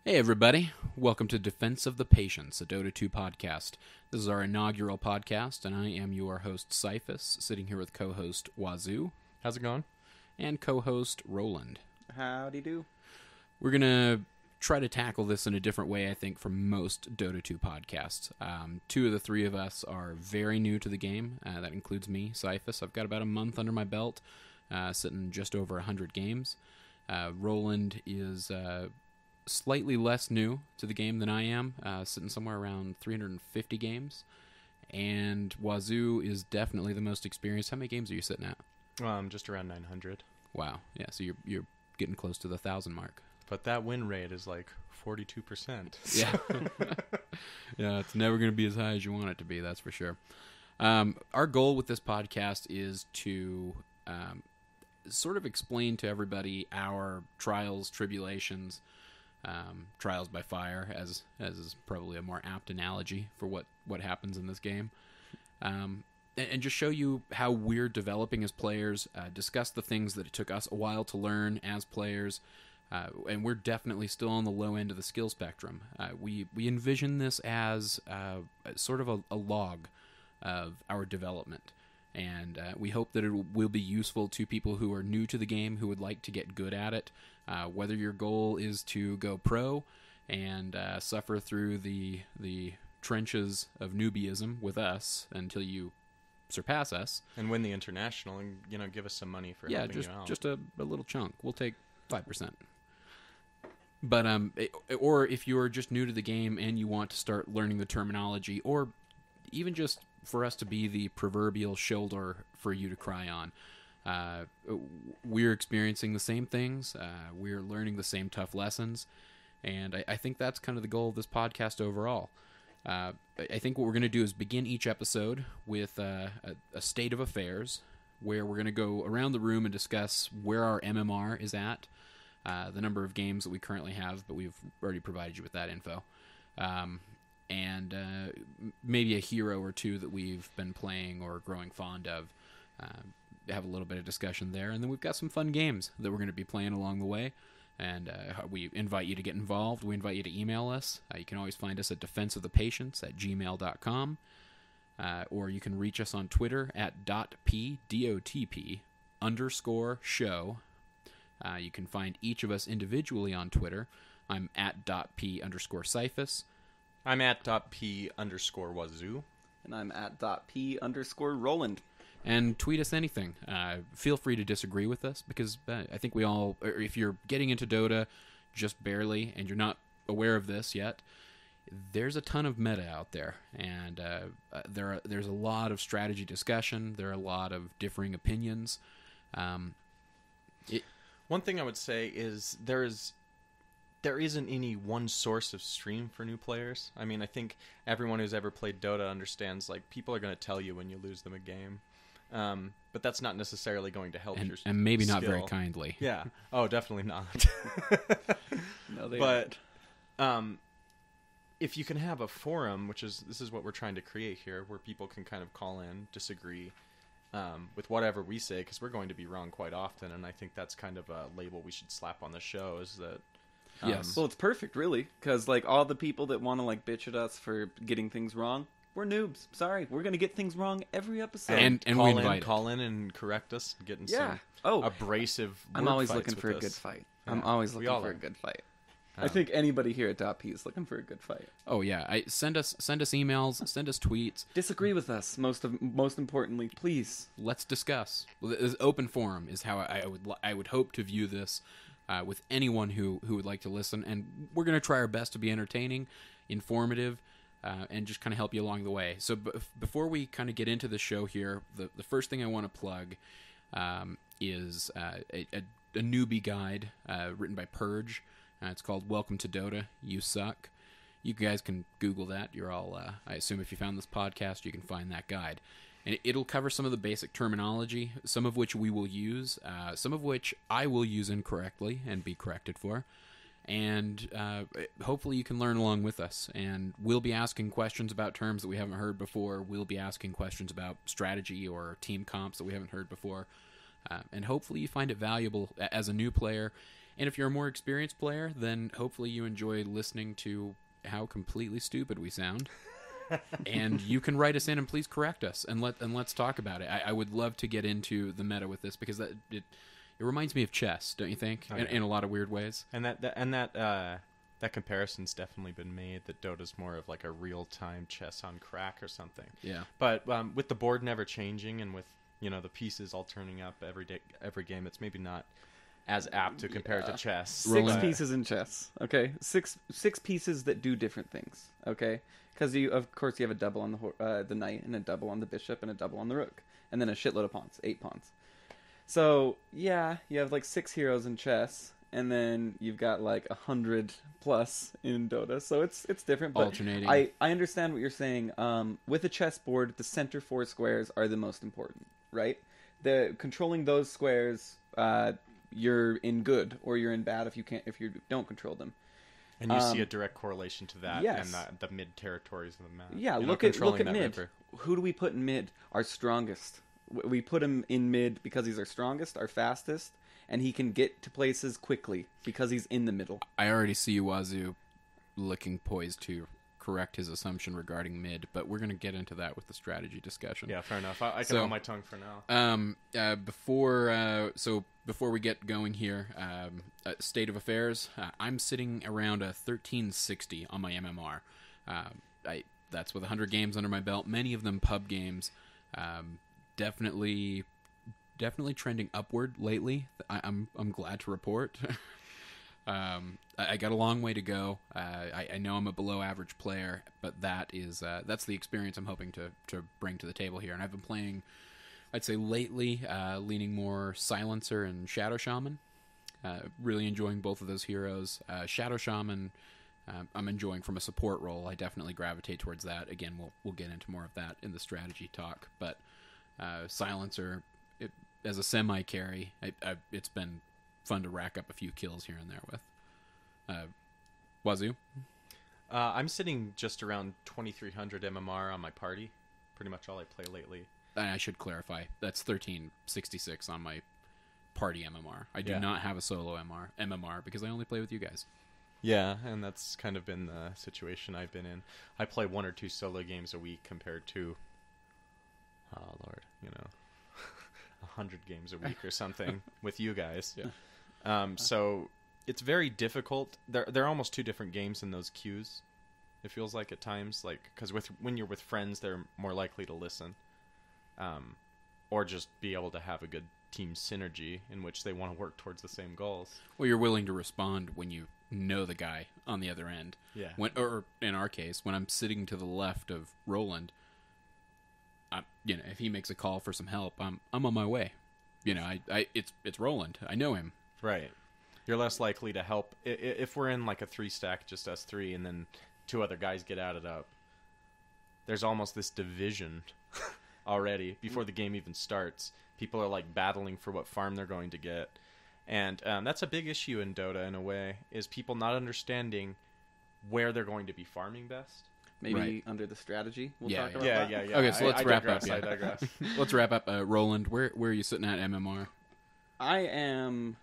Hey everybody, welcome to Defense of the Patience, a Dota 2 podcast. This is our inaugural podcast, and I am your host, Cyphus, sitting here with co-host Wazoo. How's it going? And co-host Roland. Howdy do. We're going to try to tackle this in a different way, I think, from most Dota 2 podcasts. Two of the three of us are very new to the game. That includes me, Cyphus. I've got about a month under my belt, sitting just over 100 games. Roland is slightly less new to the game than I am, sitting somewhere around 350 games. And Wazoo is definitely the most experienced. How many games are you sitting at? Just around 900. Wow, yeah, so you're getting close to the 1,000 mark. But that win rate is like 42%. Yeah. Yeah, it's never going to be as high as you want it to be, that's for sure. Our goal with this podcast is to sort of explain to everybody our trials, tribulations, trials by fire, as is probably a more apt analogy for what happens in this game. And just show you how we're developing as players, discuss the things that it took us a while to learn as players, and we're definitely still on the low end of the skill spectrum. We envision this as sort of a log of our development, and we hope that it will be useful to people who are new to the game, who would like to get good at it, whether your goal is to go pro and suffer through the trenches of newbieism with us until you surpass us. And win the international and, give us some money for helping you out. Just a little chunk. We'll take 5%. But, or if you're just new to the game and you want to start learning the terminology, or even just for us to be the proverbial shoulder for you to cry on, we're experiencing the same things. We're learning the same tough lessons. And I think that's kind of the goal of this podcast overall. I think what we're going to do is begin each episode with a state of affairs, where we're going to go around the room and discuss where our MMR is at, the number of games that we currently have, but we've already provided you with that info, and maybe a hero or two that we've been playing or growing fond of. Have a little bit of discussion there, and then we've got some fun games that we're going to be playing along the way. And we invite you to get involved. We invite you to email us. You can always find us at defenseofthepatience@gmail.com. Or you can reach us on Twitter at .p, DOTP, _show. You can find each of us individually on Twitter. I'm at .p _Cyphus. I'm at .p _Wazoo. And I'm at .p _Roland. And tweet us anything. Feel free to disagree with us, because I think we all, or if you're getting into Dota just barely and you're not aware of this yet, there's a ton of meta out there, and there's a lot of strategy discussion. There are a lot of differing opinions. One thing I would say is there isn't any one source of stream for new players. I mean, I think everyone who's ever played Dota understands, like, people are going to tell you when you lose them a game. But that's not necessarily going to help your skill. And maybe not very kindly. Yeah. Oh, definitely not. No, they but if you can have a forum, this is what we're trying to create here, where people can kind of call in, disagree with whatever we say, because we're going to be wrong quite often, and I think that's kind of a label we should slap on the show, is that... Yes. Well, it's perfect, really, because like all the people that want to like bitch at us for getting things wrong, we're noobs. Sorry, we're gonna get things wrong every episode. And call in and correct us, and get in some abrasive. I'm always looking for a good fight. Yeah, I'm always looking for a good fight. I think anybody here at .p is looking for a good fight. Oh yeah, send us emails, send us tweets. Disagree with us. Most importantly, please. Let's discuss. This open forum is how I would hope to view this with anyone who would like to listen, and we're going to try our best to be entertaining, informative, and just kind of help you along the way. So before we kind of get into the show here, the first thing I want to plug is a newbie guide written by Purge. It's called Welcome to Dota, You Suck. You guys can Google that. You're all, I assume if you found this podcast, you can find that guide. And it'll cover some of the basic terminology, some of which we will use, some of which I will use incorrectly and be corrected for. And hopefully you can learn along with us. And we'll be asking questions about terms that we haven't heard before. We'll be asking questions about strategy or team comps that we haven't heard before. And hopefully you find it valuable as a new player. And if you're a more experienced player, then hopefully you enjoy listening to how completely stupid we sound. And you can write us in and please correct us and let's talk about it. I would love to get into the meta with this because it reminds me of chess, don't you think? Oh, yeah. In a lot of weird ways. And that comparison's definitely been made, that Dota's more of like a real-time chess on crack or something. Yeah. But with the board never changing and with, the pieces all turning up every game, it's maybe not as apt to compare it to chess. Six pieces in chess, okay? Six pieces that do different things, okay? Because of course you have a double on the knight and a double on the bishop and a double on the rook. And then a shitload of pawns, 8 pawns. So, yeah, you have like 6 heroes in chess. And then you've got like 100 plus in Dota, so it's different. But alternating. I understand what you're saying. With a chessboard, the center 4 squares are the most important, right? Controlling those squares, you're in good or you're in bad if you don't control them. And you see a direct correlation to that yes. and the mid territories of the map. Yeah, look at mid. River. Who do we put in mid? Our strongest. We put him in mid because he's our strongest, our fastest. And he can get to places quickly because he's in the middle. I already see Wazoo looking poised to correct his assumption regarding mid, but we're going to get into that with the strategy discussion. Yeah, fair enough. I can hold my tongue for now. Before we get going here, state of affairs, I'm sitting around a 1360 on my MMR. That's with 100 games under my belt, many of them pub games. Definitely trending upward lately. I'm glad to report. I got a long way to go. I know I'm a below average player, but that's the experience I'm hoping to bring to the table here. And I've been playing, I'd say lately, leaning more Silencer and Shadow Shaman. Really enjoying both of those heroes. Shadow Shaman, I'm enjoying from a support role. I definitely gravitate towards that. Again, we'll get into more of that in the strategy talk. But Silencer, as a semi-carry, it's been fun to rack up a few kills here and there with. Wazoo? I'm sitting just around 2300 MMR on my party. Pretty much all I play lately. And I should clarify, that's 1366 on my party MMR. I do not have a solo MMR because I only play with you guys. Yeah, and that's kind of been the situation I've been in. I play 1 or 2 solo games a week compared to, 100 games a week or something with you guys. Yeah. So it's very difficult. They're almost 2 different games in those queues. It feels like at times, because when you're with friends, they're more likely to listen, or just be able to have a good team synergy in which they want to work towards the same goals. Well, you're willing to respond when you know the guy on the other end. Yeah. Or in our case, when I'm sitting to the left of Roland, if he makes a call for some help, I'm on my way. It's Roland. I know him. Right. You're less likely to help if we're in like a 3-stack, just us 3, and then 2 other guys get added up. There's almost this division already before the game even starts. People are like battling for what farm they're going to get, and that's a big issue in Dota in a way. Is people not understanding where they're going to be farming best. Maybe under the strategy, we'll talk about that. Yeah. Okay, so let's wrap up. I digress. Let's wrap up. Roland, where are you sitting at MMR? I am.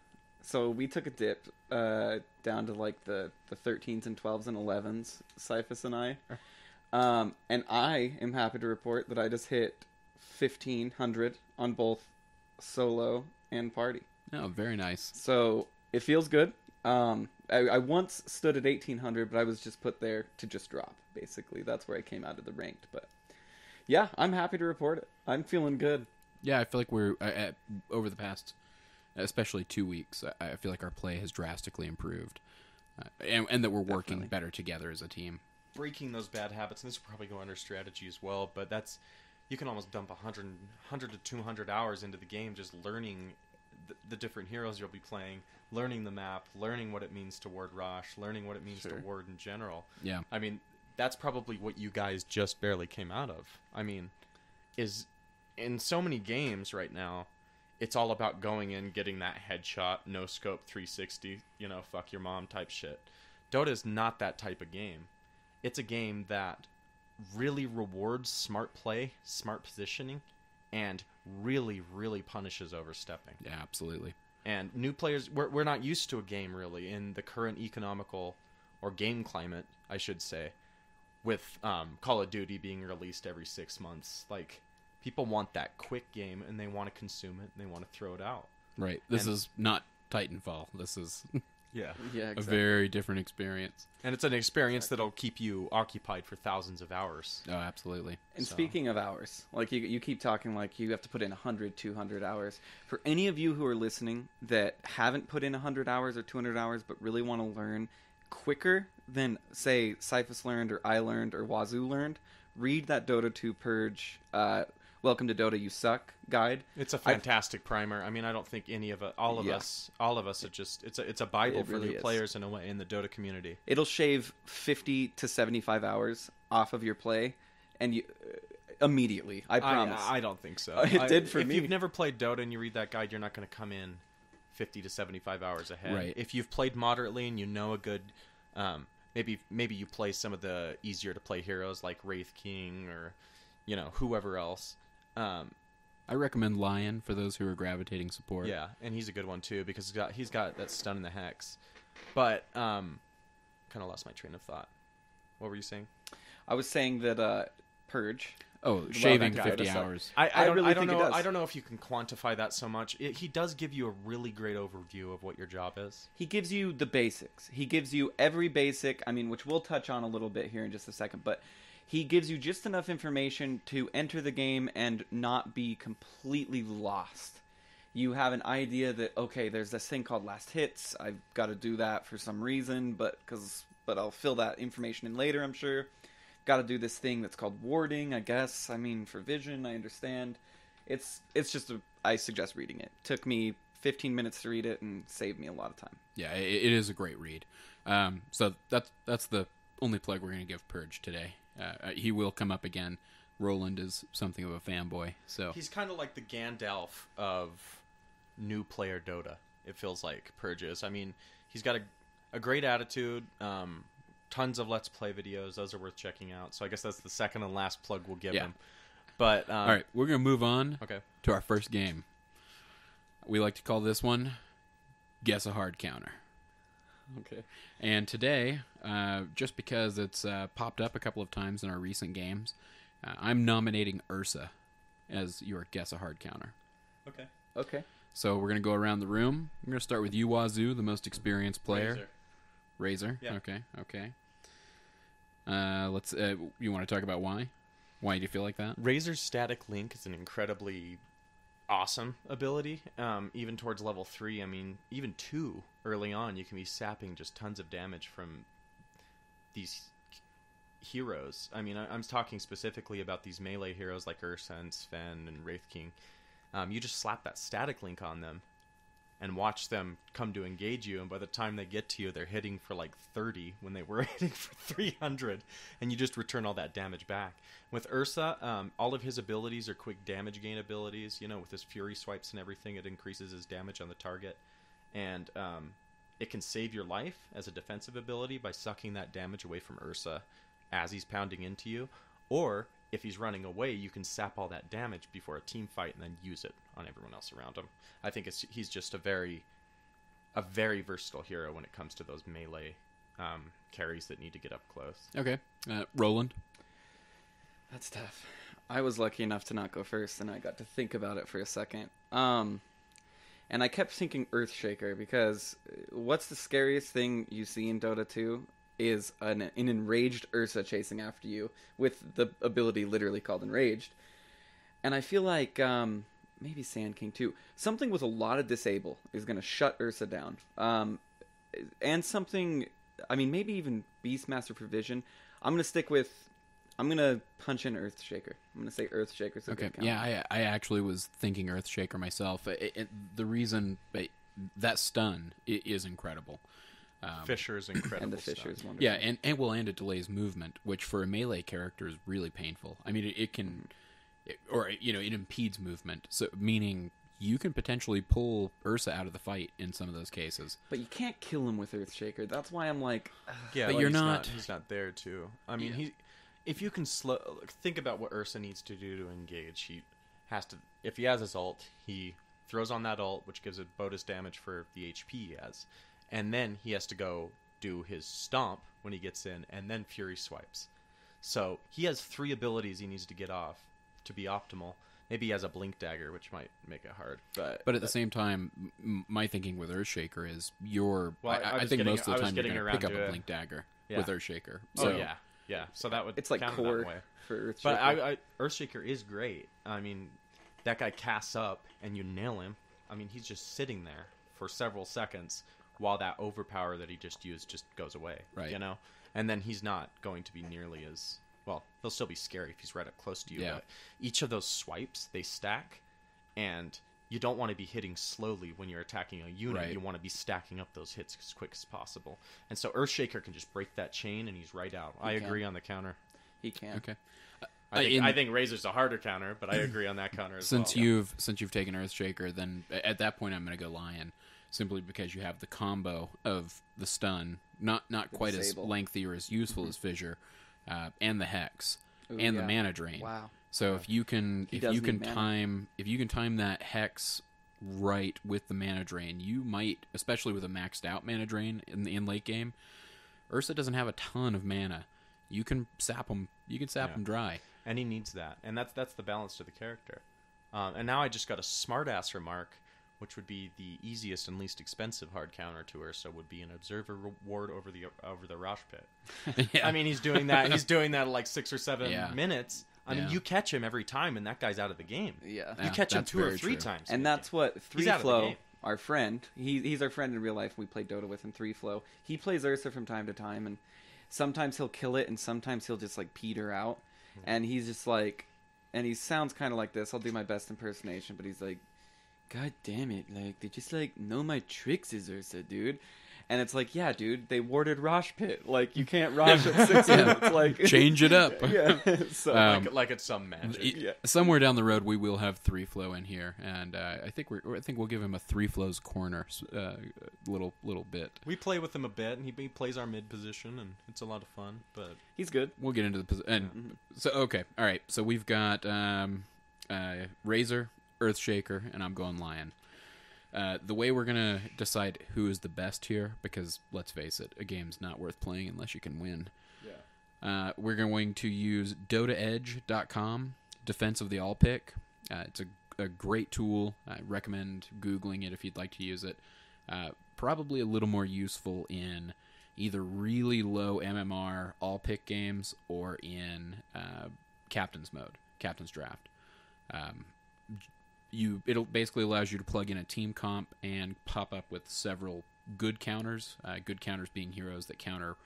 So we took a dip down to like the 13s and 12s and 11s, Cyphus and I. And I am happy to report that I just hit 1500 on both solo and party. Oh, very nice. So it feels good. I once stood at 1800, but I was just put there to just drop, basically. That's where I came out of the ranked. But yeah, I'm happy to report it. I'm feeling good. Yeah, I feel like we're, over the past, especially 2 weeks, I feel like our play has drastically improved. And that we're working better together as a team. Breaking those bad habits, and this will probably go under strategy as well, but you can almost dump 100 to 200 hours into the game just learning the different heroes you'll be playing, learning the map, learning what it means to ward Rosh, learning what it means to ward in general. Yeah. I mean, that's probably what you guys just barely came out of. I mean, is in so many games right now, it's all about going in, getting that headshot, no scope 360, fuck your mom type shit. Dota is not that type of game. It's a game that really rewards smart play, smart positioning, and really, really punishes overstepping. Yeah, absolutely. And new players, we're not used to a game really in the current economical or game climate, I should say, with Call of Duty being released every 6 months. Like, people want that quick game, and they want to consume it, and they want to throw it out. Right. This is not Titanfall. This is Yeah, Yeah, a exactly. very different experience. and it's an experience that'll keep you occupied for thousands of hours. Oh, absolutely. And So- speaking of hours, like you keep talking like you have to put in 100, 200 hours. For any of you who are listening that haven't put in 100 hours or 200 hours but really want to learn quicker than, say, Cyphus learned or I learned or Wazoo learned, read that Dota 2 Purge, Welcome to Dota, You Suck guide. It's a fantastic primer. I mean, I don't think any of all of Yeah. us are just it's a bible It for really new is. players in a way in the Dota community. It'll shave 50 to 75 hours off of your play, and you immediately, I promise. I don't think so. It did for if me. you've never played Dota and you read that guide, you're not going to come in 50 to 75 hours ahead. Right. If you've played moderately and you know a good, maybe you play some of the easier to play heroes like Wraith King or whoever else. I recommend Lion for those who are gravitating support. Yeah, and he's a good one too because he's got that stun in the hex. But kind of lost my train of thought. What were you saying? I was saying that Purge. Oh, that shaving guy 50 does suck. hours. I don't really think it know. does. I don't know if you can quantify that so much. He does give you a really great overview of what your job is. He gives you the basics. He gives you every basic, which we'll touch on a little bit here in just a second, but he gives you just enough information to enter the game and not be completely lost. You have an idea that, okay, there's this thing called last hits. I've got to do that for some reason, but I'll fill that information in later, I'm sure. Got to do this thing that's called warding, I guess. For vision, I understand. It's just I suggest reading it. Took me 15 minutes to read it and saved me a lot of time. Yeah, it is a great read. So that's the only plug we're going to give Purge today. He will come up again. Roland is something of a fanboy, so He's kind of like the Gandalf of new player Dota. It feels like Purge is. I mean, he's got a great attitude. Tons of Let's Play videos. Those are worth checking out. So I guess that's the second and last plug we'll give him. But all right, we're going to move on Okay. to our first game. We like to call this one Guess a Hard Counter. Okay. And today, just because it's popped up a couple of times in our recent games, I'm nominating Ursa as your Guess a Hard Counter. Okay. Okay. So we're going to go around the room. I'm going to start with you, Wazoo, the most experienced player. Razor. Yeah. Okay. Let's. You want to talk about why? Why do you feel like that? Razor's Static Link is an incredibly awesome ability. Even towards level 3, I mean, even 2 early on, you can be sapping just tons of damage from these heroes. I mean, I'm talking specifically about these melee heroes like Ursa and Sven and Wraith King. You just slap that Static Link on them and watch them come to engage you, and by the time they get to you, they're hitting for like 30 when they were hitting for 300, and you just return all that damage back. With Ursa, all of his abilities are quick damage gain abilities. With his Fury swipes and everything, it increases his damage on the target, and it can save your life as a defensive ability by sucking that damage away from Ursa as he's pounding into you, or if he's running away, you can sap all that damage before a team fight and then use it on everyone else around him. I think he's just a very versatile hero when it comes to those melee carries that need to get up close. Okay. Roland. That's tough. I was lucky enough to not go first, and I got to think about it for a second. And I kept thinking Earthshaker, because what's the scariest thing you see in Dota 2 is an enraged Ursa chasing after you, with the ability literally called Enraged. And I feel like maybe Sand King too. Something with a lot of disable is going to shut Ursa down. And something, maybe even Beastmaster Provision. I'm going to punch in Earthshaker. I'm going to say Earthshaker's a Okay. good counter. Yeah, I actually was thinking Earthshaker myself. The reason that stun is incredible. Fisher is incredible. And the Fisher is stuff. wonderful. Yeah, and it delays movement, which for a melee character is really painful. I mean, it can, it impedes movement. So meaning you can potentially pull Ursa out of the fight in some of those cases. But you can't kill him with Earthshaker. That's why I'm like, Yeah, But well, you're he's not- He's not there too. I mean, Yeah. if you can think about what Ursa needs to do to engage. He has to. If he has his ult, he throws on that ult, which gives it bonus damage for the HP he has, and then he has to go do his stomp when he gets in, and then Fury swipes. So he has 3 abilities he needs to get off to be optimal. Maybe he has a blink dagger, which might make it hard. But at the same time, my thinking with Earthshaker is I think getting- most of I the was time you're getting going to around pick up to a it. blink dagger Yeah. with Earthshaker. Oh yeah. So that would It's like count core that way. for Earthshaker. But Earthshaker is great. I mean, that guy casts up and you nail him. I mean, he's just sitting there for several seconds while that overpower that he just used just goes away. Right. You know? And then he's not going to be nearly as... Well, he'll still be scary if he's right up close to you. Yeah. But each of those swipes, they stack. And you don't want to be hitting slowly when you're attacking a unit. Right. You want to be stacking up those hits as quick as possible. And so Earthshaker can just break that chain and he's right out. I agree on the counter. He can. Okay. I think Razor's a harder counter, but I agree on that counter as well. Since you've taken Earthshaker, then at that point I'm going to go Lion, simply because you have the combo of the stun, not quite as disable. lengthy or as useful as Fissure, and the Hex Ooh, and yeah. the mana drain. Wow. So if you can does need mana. time that Hex right with the mana drain, you might, especially with a maxed out mana drain in late game, Ursa doesn't have a ton of mana. You can sap him. You can sap him dry. And he needs that, and that's the balance to the character. And now I just got a smartass remark, which would be the easiest and least expensive hard counter to Ursa would be an observer ward over the Rosh Pit. Yeah. I mean, he's doing that. He's doing that at like 6 or 7 Yeah. minutes. I mean, Yeah. you catch him every time, and that guy's out of the game. Yeah. You catch him that's 2 or very 3 true. times, And that's what He's out of the 3Flow, game. our friend, he's our friend in real life. We play Dota with him, 3Flow. He plays Ursa from time to time, and sometimes he'll kill it, and sometimes he'll just like peter out. And he's just like, and he sounds kind of like this. I'll do my best impersonation, but he's like, God damn it, like they just like know my tricks as Ursa, dude. And it's like, yeah, dude, they warded Rosh Pit. Like you can't Rosh at 6 minutes. Like Change it up. yeah. So like it's some magic. Yeah. Somewhere down the road, we will have 3Flow in here, and I think we'll give him a 3Flows corner, little bit. We play with him a bit, and he plays our mid position, and it's a lot of fun. But he's good. We'll get into the and so okay, all right. So we've got Razor, Earthshaker, and I'm going Lion. The way we're gonna decide who is the best here, because let's face it, a game's not worth playing unless you can win. yeah, We're going to use DotaEdge.com, Defense of the All Pick. It's a great tool. I recommend Googling it if you'd like to use it. Probably a little more useful in either really low MMR all pick games or in captain's mode, captain's draft. It'll basically allows you to plug in a team comp and pop up with several good counters. Good counters being heroes that counter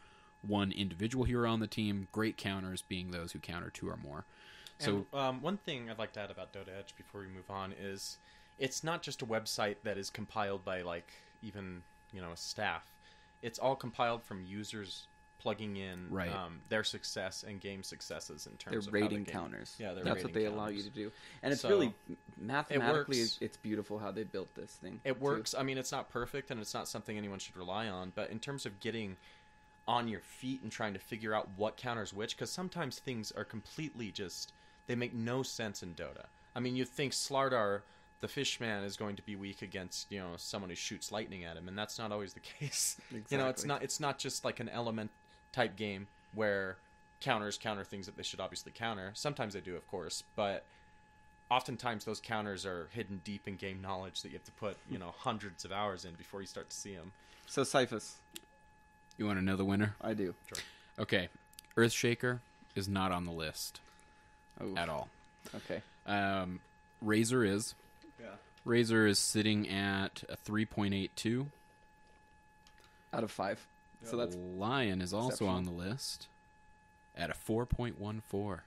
one individual hero on the team. Great counters being those who counter 2 or more. So and, one thing I'd like to add about Dota Edge before we move on is it's not just a website that is compiled by like even a staff. It's all compiled from users plugging in Right. Their success and game successes in terms They're of how the rating game- counters. Yeah, they're that's what rating they allow you counters. to do, and it's So, really mathematically, works. it's beautiful how they built this thing. It too. works. I mean, it's not perfect, and it's not something anyone should rely on. But in terms of getting on your feet and trying to figure out what counters which, because sometimes things are completely they make no sense in Dota. I mean, you think Slardar, the fishman, is going to be weak against someone who shoots lightning at him, and that's not always the case. Exactly. It's not just like an element type game where counters counter things that they should obviously counter. Sometimes they do, of course, but oftentimes those counters are hidden deep in game knowledge that you have to put hundreds of hours in before you start to see them. So Cyphus, you want to know the winner? I do. Okay, Earthshaker is not on the list Oh, at all. okay. Razor is. Yeah. Razor is sitting at a 3.82. Out of 5. So that's Lion is also exceptional. on the list at a 4.14.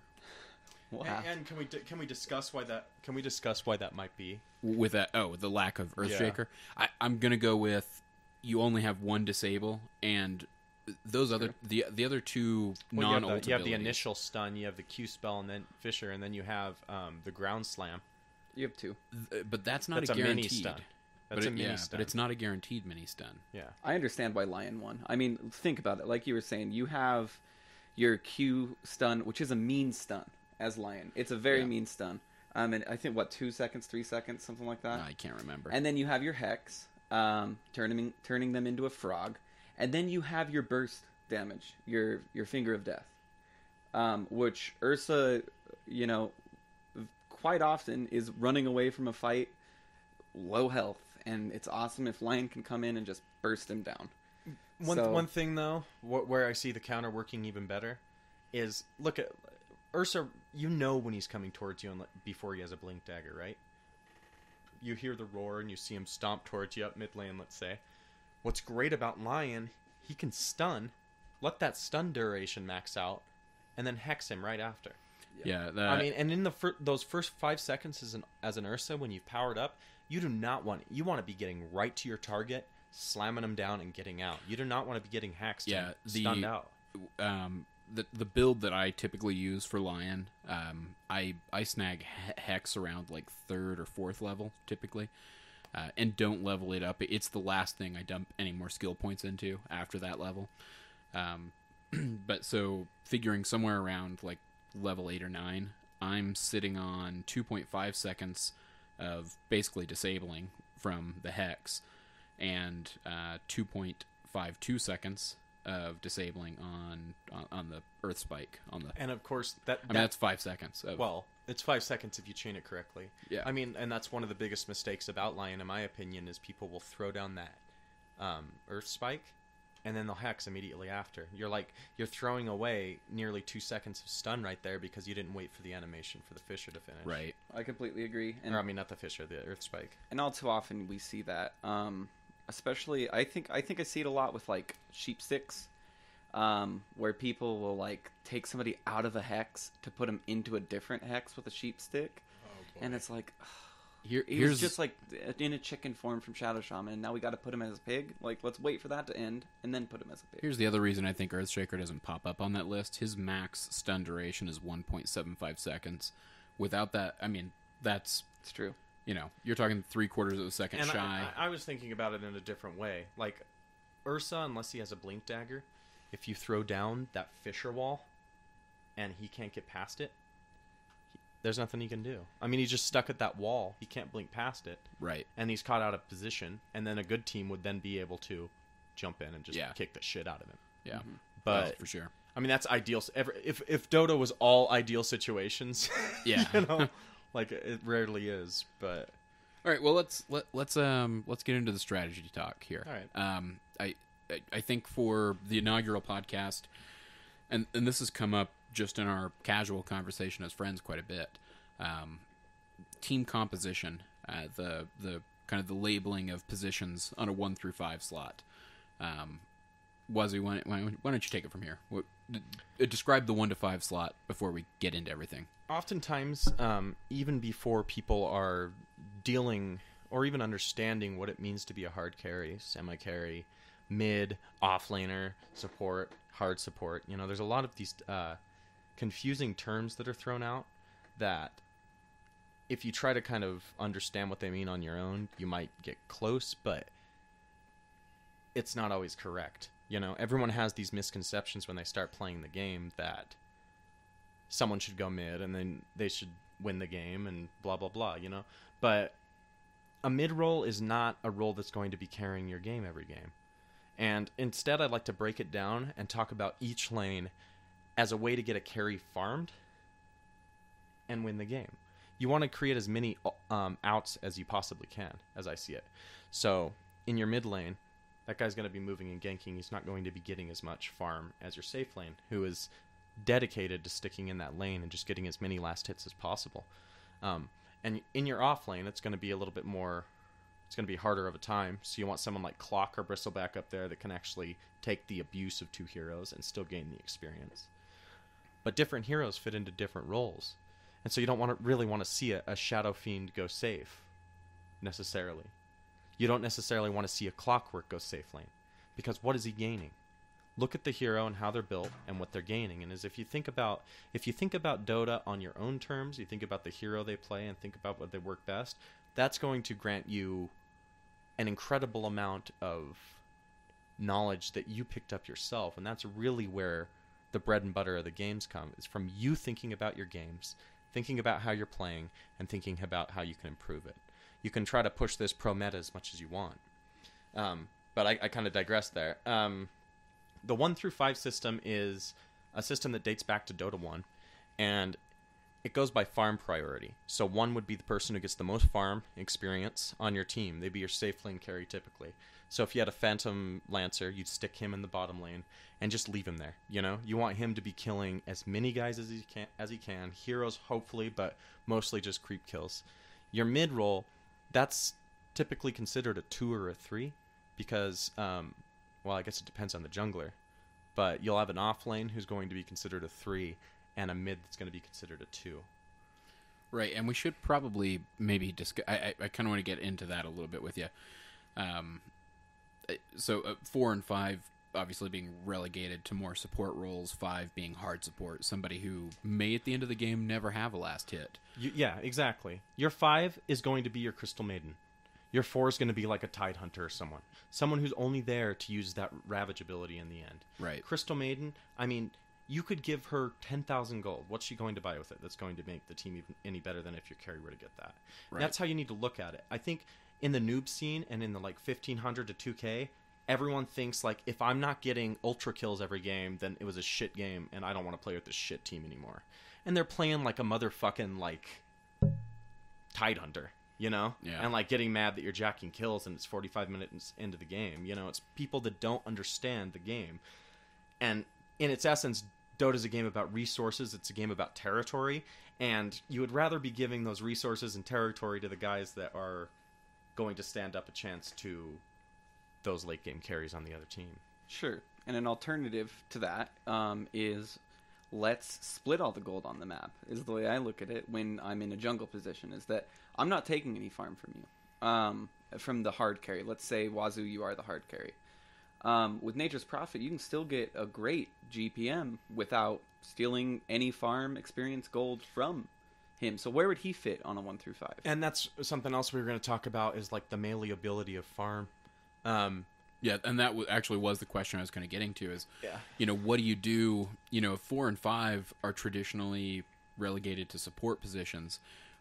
wow. And can we discuss why that? Can we discuss why that might be? With that, the lack of Earthshaker. I'm gonna go with you only have one disable, and those other the other 2 Well, non-ult you have the abilities. initial stun, you have the Q spell, and then Fisher, and then you have the ground slam. You have 2. But that's not That's a a mini guaranteed. stun. That's a mini stun. But it's not a guaranteed mini stun. Yeah. I understand why Lion won. I mean, think about it. Like you were saying, you have your Q stun, which is a mean stun as Lion. It's a very Yeah. mean stun. And I think, 2 seconds, 3 seconds, something like that? I can't remember. And then you have your Hex, turning them into a frog. And then you have your burst damage, your Finger of Death. Which Ursa, quite often is running away from a fight, low health. And it's awesome if Lion can come in and just burst him down. One thing, though, where I see the counter working even better is, look at Ursa, when he's coming towards you before he has a blink dagger, right? You hear the roar and you see him stomp towards you up mid lane, let's say. What's great about Lion, he can stun, let that stun duration max out, and then hex him right after. Yeah, and in those first 5 seconds as an Ursa, when you've powered up, you do not want you want to be getting right to your target, slamming them down and getting out. You do not want to be getting hexed and stunned out. The build that I typically use for Lion, I snag Hex around like 3rd or 4th level typically, and don't level it up. It's the last thing I dump any more skill points into after that level. But so figuring somewhere around like level 8 or 9, I'm sitting on 2.5 seconds of basically disabling from the Hex, and 2.52 seconds of disabling on the Earth Spike and of course that's 5 seconds. It's 5 seconds if you chain it correctly. Yeah, I mean, and that's one of the biggest mistakes about Lion, in my opinion, is people will throw down that Earth Spike, and then they'll hex immediately after. You're throwing away nearly 2 seconds of stun right there because you didn't wait for the animation for the Fissure to finish. Right. I completely agree. Not the Fissure, the Earth Spike. And all too often we see that. Especially, I think I see it a lot with like sheep sticks, where people will like take somebody out of a hex to put them into a different hex with a sheep stick, and it's like, here's just like in a chicken form from Shadow Shaman, and now we got to put him as a pig. Like, let's wait for that to end and then put him as a pig. Here's the other reason I think Earthshaker doesn't pop up on that list. His max stun duration is 1.75 seconds. Without that, I mean, it's true. You're talking 3/4 of a second and shy. I was thinking about it in a different way. Like, Ursa, unless he has a blink dagger, if you throw down that Fissure wall and he can't get past it, there's nothing he can do. I mean, he's just stuck at that wall. He can't blink past it. Right. And he's caught out of position, and then a good team would then be able to jump in and just kick the shit out of him. Yeah. Mm-hmm. But for sure. I mean, that's ideal. If Dota was all ideal situations, yeah. Like it rarely is, but all right. Well, let's get into the strategy talk here. All right. I think for the inaugural podcast, and this has come up just in our casual conversation as friends quite a bit. Team composition, the kind of the labeling of positions on a 1 through 5 slot. Wazoo, why don't you take it from here? Describe the 1 to 5 slot before we get into everything. Oftentimes, even before people are dealing or even understanding what it means to be a hard carry, semi-carry, mid, offlaner, support, hard support, there's a lot of these confusing terms that are thrown out that if you try to kind of understand what they mean on your own, you might get close, but it's not always correct. Everyone has these misconceptions when they start playing the game that someone should go mid and then they should win the game and blah, blah, blah, But a mid role is not a role that's going to be carrying your game every game. And instead, I'd like to break it down and talk about each lane as a way to get a carry farmed and win the game. You want to create as many outs as you possibly can, as I see it. So in your mid lane, that guy's going to be moving and ganking. He's not going to be getting as much farm as your safe lane, who is dedicated to sticking in that lane and just getting as many last hits as possible. And in your off lane, it's going to be a little bit more... It's going to be harder of a time, so you want someone like Clock or Bristleback up there that can actually take the abuse of 2 heroes and still gain the experience. But different heroes fit into different roles, and so you don't really want to see a Shadow Fiend go safe, necessarily. You don't necessarily want to see a Clockwork go safe lane, because what is he gaining? Look at the hero and how they're built and what they're gaining, and if you think about Dota on your own terms, you think about the hero they play and think about what they work best, that's going to grant you an incredible amount of knowledge that you picked up yourself, and that's really where the bread and butter of the games come. It's from you thinking about your games, thinking about how you're playing and thinking about how you can improve it. You can try to push this pro meta as much as you want. But I kind of digress there. The 1 through 5 system is a system that dates back to Dota 1, and it goes by farm priority. So 1 would be the person who gets the most farm experience on your team. They'd be your safe lane carry typically. So if you had a Phantom Lancer, you'd stick him in the bottom lane and just leave him there. You know, you want him to be killing as many guys as he can. Heroes, hopefully, but mostly just creep kills. Your mid role, that's typically considered a 2 or a 3 because, well, I guess it depends on the jungler. But you'll have an off lane who's going to be considered a 3 and a mid that's going to be considered a 2. Right, and we should probably maybe discuss... I kind of want to get into that a little bit with you. So 4 and 5 obviously being relegated to more support roles, 5 being hard support, somebody who may at the end of the game never have a last hit. Yeah, exactly. Your 5 is going to be your Crystal Maiden. Your 4 is going to be like a Tide Hunter or someone who's only there to use that Ravage ability in the end. Right. Crystal Maiden, I mean, you could give her 10,000 gold. What's she going to buy with it that's going to make the team even any better than if your carry were to get that? Right. That's how you need to look at it. I think in the noob scene and in the like 1500 to 2K, everyone thinks like if I'm not getting ultra kills every game, then it was a shit game and I don't want to play with this shit team anymore. And they're playing like a motherfucking like Tide Hunter, you know? Yeah. And like getting mad that you're jacking kills and it's 45 minutes into the game. You know, it's people that don't understand the game. And in its essence, Dota's a game about resources. It's a game about territory. And you would rather be giving those resources and territory to the guys that are going to stand up a chance to those late game carries on the other team. Sure. And an alternative to that is let's split all the gold on the map, is the way I look at it when I'm in a jungle position, is that I'm not taking any farm from you. From the hard carry. Let's say, Wazoo, you are the hard carry. With Nature's Prophet, you can still get a great GPM without stealing any farm experience gold from him. So where would he fit on a 1 through 5? And that's something else we were going to talk about is like the malleability of farm. Yeah, and that actually was the question I was kind of getting to is, Yeah. you know, what do you do? You know, 4 and 5 are traditionally relegated to support positions.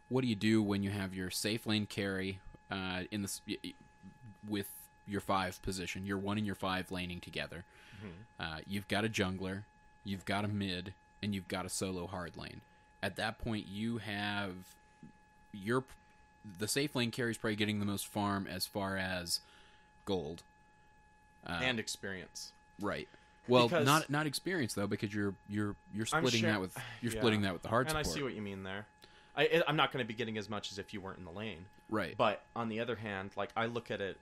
What do you do when you have your safe lane carry in this with your 5 position, your 1 and your 5 laning together? Mm-hmm. You've got a jungler, you've got a mid, and you've got a solo hard lane. At that point, you have the safe lane carry is probably getting the most farm as far as gold And experience. Right. Well, Because- not experience though, because you're splitting sure- that with Yeah. splitting that with the hard And support. I see what you mean there. I'm not going to be getting as much as if you weren't in the lane. Right. But on the other hand, like I look at it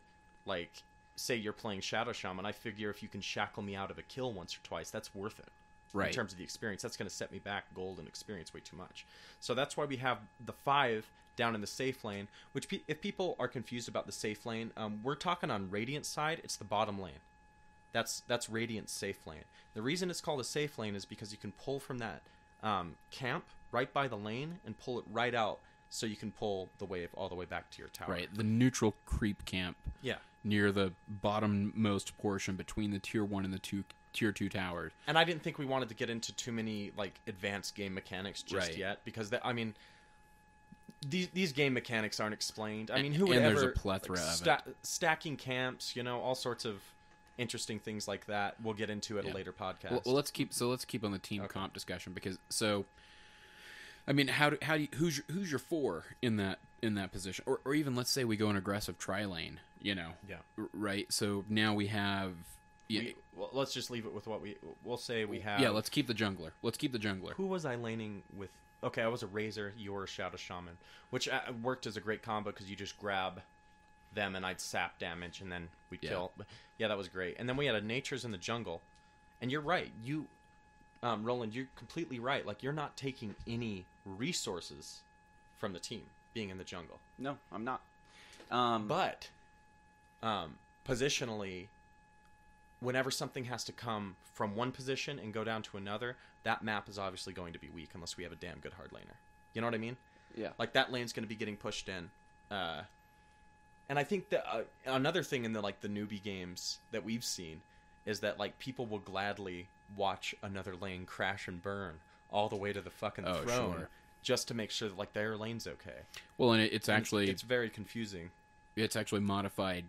like, say you're playing Shadow Shaman, I figure if you can shackle me out of a kill once or twice, that's worth it. Right. In terms of the experience, that's going to set me back gold and experience way too much. So that's why we have the 5 down in the safe lane, which if people are confused about the safe lane, we're talking on Radiant's side, it's the bottom lane. That's Radiant's safe lane. The reason it's called a safe lane is because you can pull from that camp right by the lane and pull it right out so you can pull the wave all the way back to your tower. Right. The neutral creep camp. Yeah. Near the bottommost portion between the tier 1 and the tier 2 towers. And I didn't think we wanted to get into too many like advanced game mechanics just Right. yet because I mean these game mechanics aren't explained. I mean, who would and ever there's a plethora of it. Stacking camps, you know, all sorts of interesting things like that. We'll get into at a later podcast. Well, let's keep on the team comp discussion because I mean, how do you, who's your 4 in that position, or even let's say we go an aggressive tri lane, you know, right? So now we have. Well, let's just leave it with what we'll say we have. Yeah, let's keep the jungler. Who was I laning with? Okay, I was a Razor, you were a Shadow Shaman, which worked as a great combo because you just grab them and I'd sap damage and then we'd kill. Yeah, that was great. And then we had a Nature's in the jungle. And you're right. Roland, you're completely right. Like, you're not taking any resources from the team being in the jungle. No, I'm not. But positionally, whenever something has to come from one position and go down to another, that map is obviously going to be weak unless we have a damn good hard laner. You know what I mean? Yeah. Like, that lane's going to be getting pushed in. And I think that another thing in the newbie games that we've seen is that like people will gladly watch another lane crash and burn all the way to the fucking throne Sure. just to make sure that like their lane's okay. Well, and it's actually it's very confusing. It's actually modified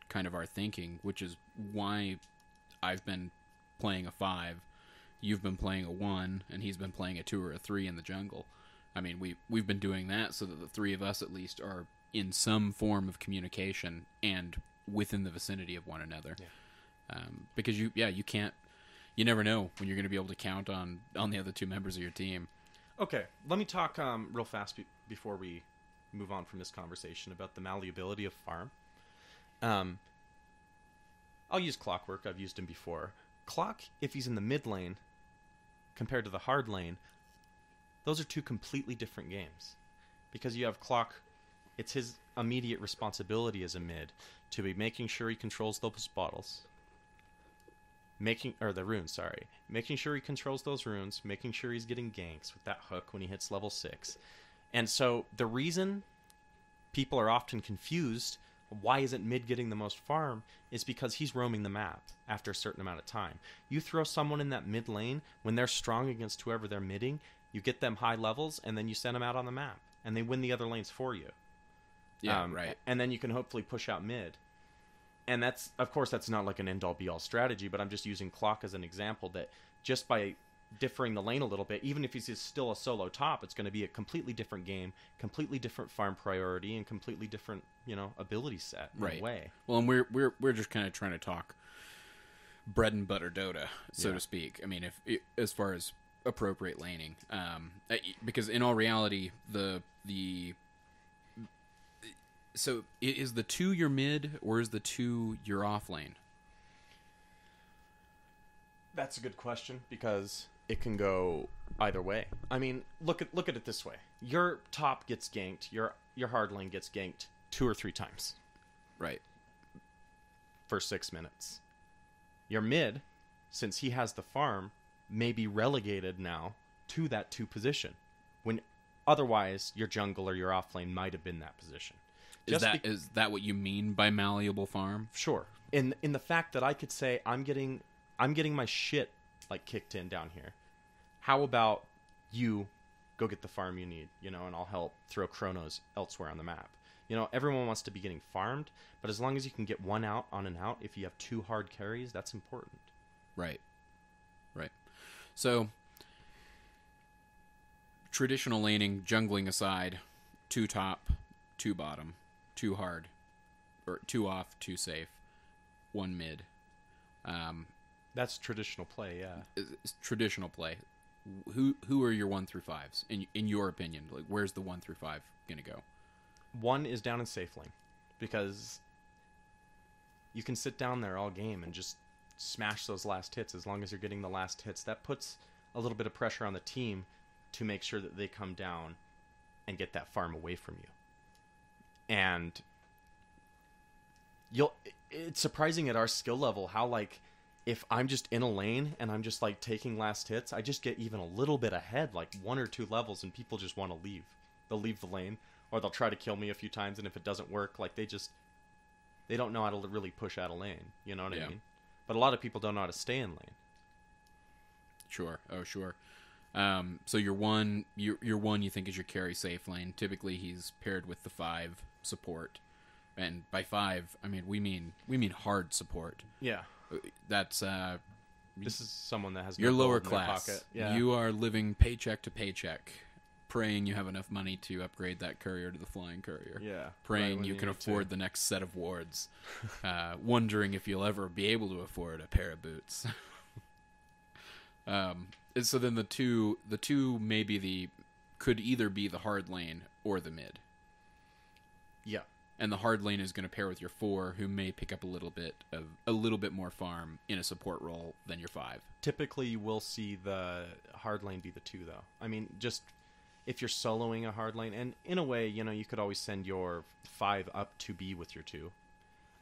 kind of our thinking, which is why I've been playing a 5, you've been playing a 1, and he's been playing a 2 or a 3 in the jungle. I mean, we've been doing that so that the 3 of us at least are in some form of communication and within the vicinity of one another. Yeah. Because you never know when you're going to be able to count on the other 2 members of your team. Okay, let me talk real fast before we move on from this conversation about the malleability of farm. I'll use Clockwork. I've used him before. Clock, if he's in the mid lane, compared to the hard lane, those are 2 completely different games. Because you have Clock, it's his immediate responsibility as a mid to be making sure he controls those bottles. Making sure he controls those runes, making sure he's getting ganks with that hook when he hits level 6. And so the reason people are often confused, why isn't mid getting the most farm, is because he's roaming the map after a certain amount of time. You throw someone in that mid lane, when they're strong against whoever they're midding, you get them high levels, and then you send them out on the map, and they win the other lanes for you. Yeah, right. And then you can hopefully push out mid. And that's, of course, that's not like an end-all be-all strategy, but I'm just using Clock as an example that just by differing the lane a little bit, even if he's still a solo top, it's going to be a completely different game, completely different farm priority, and completely different, ability set in a way. Well, and we're just kind of trying to talk bread and butter Dota, so to speak. I mean, as far as appropriate laning, because in all reality, so is the 2 your mid, or is the 2 your off lane? That's a good question, because it can go either way. I mean, look at it this way. Your top gets ganked, your hard lane gets ganked 2 or 3 times. Right. For 6 minutes. Your mid, since he has the farm, may be relegated now to that 2 position, when otherwise your jungle or your off lane might have been that position. Is that what you mean by malleable farm? Sure. In the fact that I could say I'm getting my shit like kicked in down here. How about you go get the farm you need, and I'll help throw chronos elsewhere on the map. Everyone wants to be getting farmed, but as long as you can get one out on and out, if you have 2 hard carries, that's important. Right. So traditional laning, jungling aside, 2 top, 2 bottom, 2 hard, or 2 off, 2 safe, 1 mid. That's traditional play, yeah. Traditional play. Who are your 1 through 5s in your opinion? Like, where's the 1 through 5 gonna go? 1 is down in safe lane, because you can sit down there all game and just smash those last hits. As long as you're getting the last hits, that puts a little bit of pressure on the team to make sure that they come down and get that farm away from you. And it's surprising at our skill level how, like, if I'm just in a lane and I'm just like taking last hits, I just get even a little bit ahead, like 1 or 2 levels, and people just want to leave. They'll leave the lane, or they'll try to kill me a few times, and if it doesn't work, like they don't know how to really push out a lane. You know what I mean? But a lot of people don't know how to stay in lane. Sure. Oh, sure. So your one you think is your carry safe lane. Typically, he's paired with the 5 support, and by 5, I mean we mean hard support. Yeah, that's this is someone that has your no lower gold in their class. pocket. Yeah. You are living paycheck to paycheck, praying you have enough money to upgrade that courier to the flying courier. Yeah, praying you can afford the next set of wards, wondering if you'll ever be able to afford a pair of boots. And so then the two maybe could either be the hard lane or the mid. Yeah. And the hard lane is going to pair with your 4, who may pick up a little bit more farm in a support role than your 5. Typically, you will see the hard lane be the 2, though. I mean, just if you're soloing a hard lane, and in a way, you could always send your 5 up to be with your 2.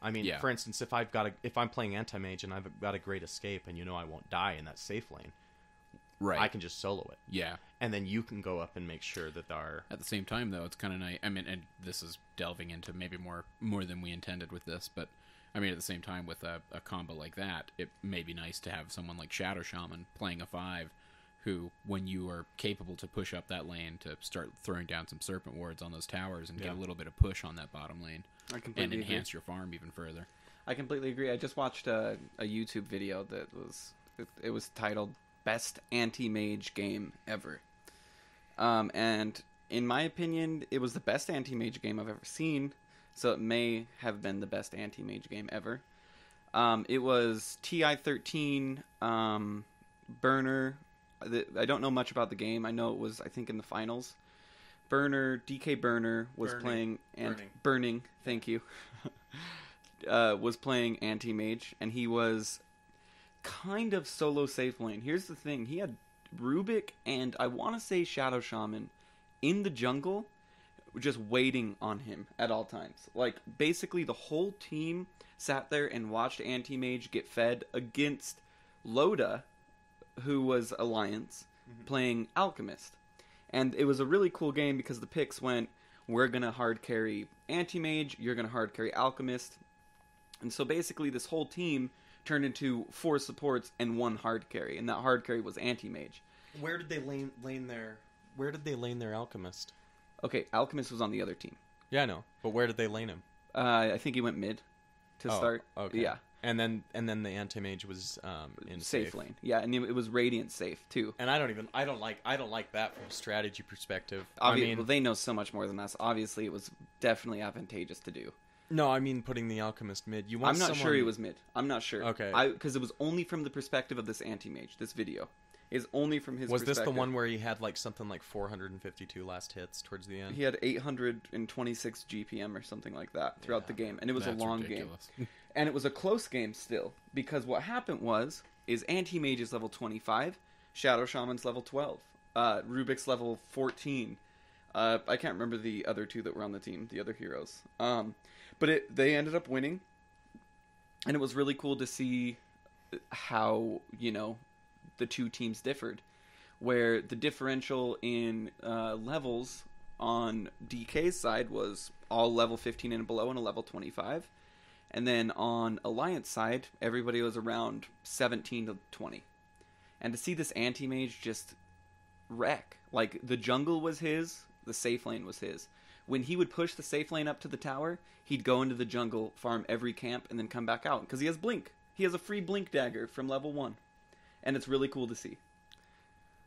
I mean, for instance, if I'm playing anti-mage and I've got a great escape, and I won't die in that safe lane, right? I can just solo it. Yeah. And then you can go up and make sure that At the same time, though, it's kind of nice. I mean, and this is delving into maybe more than we intended with this, but I mean, at the same time, with a combo like that, it may be nice to have someone like Shadow Shaman playing a 5, who, when you are capable to push up that lane, to start throwing down some serpent wards on those towers and get a little bit of push on that bottom lane, and enhance your farm even further. I completely agree. I just watched a YouTube video that was titled "Best Anti-Mage Game Ever," and in my opinion, it was the best anti-mage game I've ever seen. So it may have been the best anti-mage game ever. It was TI-13 Burner. I don't know much about the game. I know it was, I think, in the finals. DK Burner was playing... Burning, thank you. Was playing anti-mage, and he was kind of solo safe lane. Here's the thing. He had Rubik and, I want to say, Shadow Shaman in the jungle, just waiting on him at all times. Like, basically the whole team sat there and watched Anti-Mage get fed against Loda, who was Alliance, playing Alchemist. And it was a really cool game because the picks went, we're going to hard carry Anti-Mage, you're going to hard carry Alchemist. And so basically this whole team turned into 4 supports and 1 hard carry, and that hard carry was Anti-Mage. Where did they lane their Alchemist? Okay, Alchemist was on the other team. Yeah, I know. But where did they lane him? I think he went mid to start. Okay. Yeah. And then the anti-mage was in safe lane. Yeah, and it was Radiant safe too. And I don't like that from a strategy perspective. Well, they know so much more than us. Obviously, it was definitely advantageous to do. No, I mean putting the Alchemist mid. I'm not sure he was mid. I'm not sure. Okay. Because it was only from the perspective of this anti-mage. This video is only from his perspective. Was this the one where he had something like 452 last hits towards the end? He had 826 GPM or something like that throughout the game, and it was a long ridiculous game. And it was a close game still, because what happened is Anti-Mage is level 25, Shadow Shaman's level 12, Rubik's level 14. I can't remember the other 2 that were on the team, the other heroes. But they ended up winning, and it was really cool to see how, the 2 teams differed, where the differential in levels on DK's side was all level 15 and below and a level 25. And then on Alliance side, everybody was around 17 to 20. And to see this anti-mage just wreck. Like, the jungle was his, the safe lane was his. When he would push the safe lane up to the tower, he'd go into the jungle, farm every camp, and then come back out. Because he has Blink. He has a free Blink dagger from level 1. And it's really cool to see.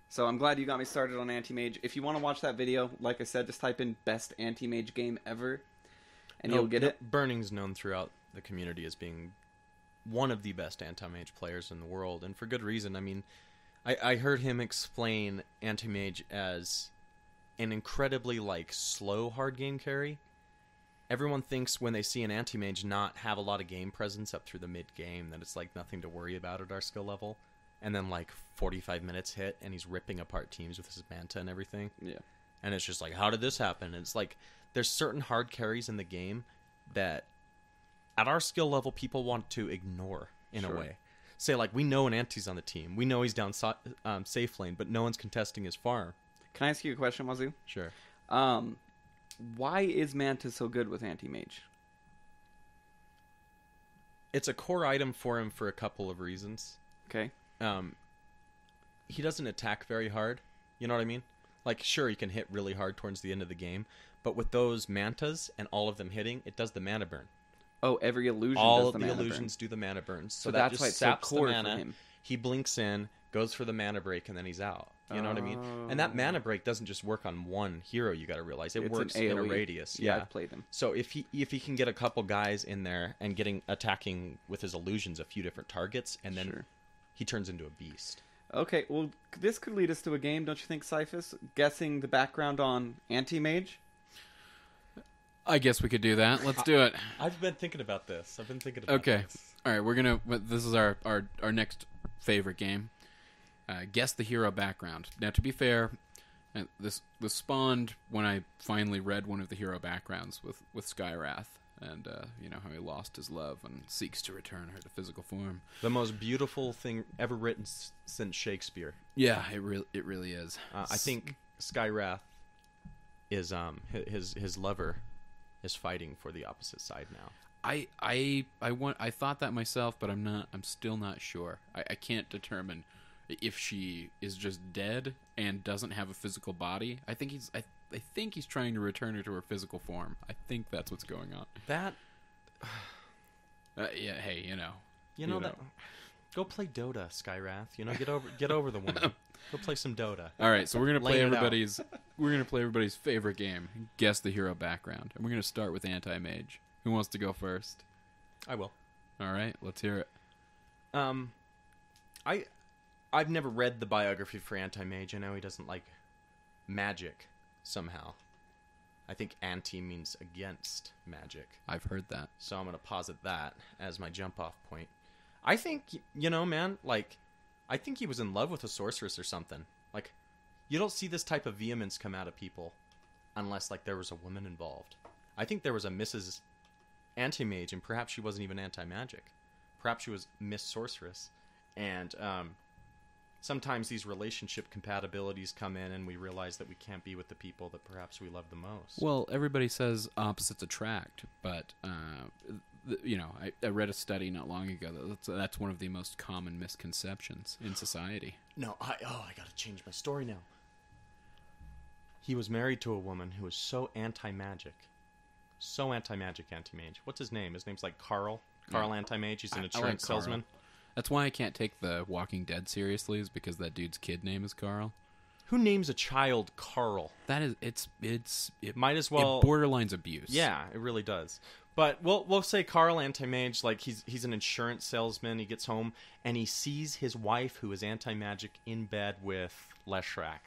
So I'm glad you got me started on anti-mage. If you want to watch that video, like I said, just type in best anti-mage game ever, and you'll get it. Burning's known throughout the community as being one of the best anti-mage players in the world, and for good reason. I mean, I heard him explain anti-mage as an incredibly slow hard game carry. Everyone thinks when they see an anti-mage not have a lot of game presence up through the mid game that it's nothing to worry about at our skill level, and then 45 minutes hit and he's ripping apart teams with his manta and everything. Yeah, and it's just how did this happen? And it's there's certain hard carries in the game that at our skill level, people want to ignore in a way. Say, we know an anti's on the team. We know he's down safe lane, but no one's contesting his farm. Can I ask you a question, Wazoo? Sure. Why is Manta so good with anti-mage? It's a core item for him for a couple of reasons. Okay. He doesn't attack very hard. You know what I mean? Sure, he can hit really hard towards the end of the game, but with those mantas and all of them hitting, it does the mana burn. Oh, every illusion all does the of the mana illusions burn. do the mana burns. So that that's just why it's saps so core the mana. for him. He blinks in, goes for the mana break, and then he's out. You know what I mean? And that mana break doesn't just work on one hero. You got to realize it works in a radius. Yeah, I've played him. So if he can get a couple guys in there and attacking with his illusions a few different targets, and then he turns into a beast. Okay, well, this could lead us to a game, don't you think, Cyphus? Guessing the background on anti-mage? I guess we could do that. Let's do it. I've been thinking about this. Okay. All right, this is our next favorite game. Guess the hero background. Now, to be fair, this spawned when I finally read one of the hero backgrounds with Skywrath, and how he lost his love and seeks to return her to physical form. The most beautiful thing ever written since Shakespeare. Yeah, it really is. I think Skywrath is his lover is fighting for the opposite side now. I thought that myself, but I'm still not sure. I can't determine if she is just dead and doesn't have a physical body. I think he's trying to return her to her physical form. I think that's what's going on. That Yeah, hey, you know that. Go play Dota, Skyrath. Get over the woman. Go play some Dota. All right, so we're gonna play Laying it out. everybody's favorite game. Guess the hero background, and we're gonna start with anti-mage. Who wants to go first? I will. All right, let's hear it. I've never read the biography for Anti-Mage. I know he doesn't like magic somehow. I think anti means against magic. I've heard that. So I'm going to posit that as my jump-off point. I think, man, I think he was in love with a sorceress or something. Like, you don't see this type of vehemence come out of people unless, there was a woman involved. I think there was a Mrs. Anti-Mage, and perhaps she wasn't even anti-magic. Perhaps she was Miss Sorceress. And sometimes these relationship compatibilities come in and we realize that we can't be with the people that perhaps we love the most. Well, everybody says opposites attract, but I read a study not long ago that's one of the most common misconceptions in society. No, I got to change my story now. He was married to a woman who was so anti-magic. So anti-magic, anti-mage. What's his name? His name's Carl. Carl Anti-Mage. He's an insurance salesman. That's why I can't take the Walking Dead seriously, is because that dude's kid name is Carl. Who names a child Carl? That is, it might as well. It borderlines abuse. Yeah, it really does. But we'll say Carl Anti-Mage, he's an insurance salesman. He gets home and he sees his wife, who is anti-magic, in bed with Leshrac.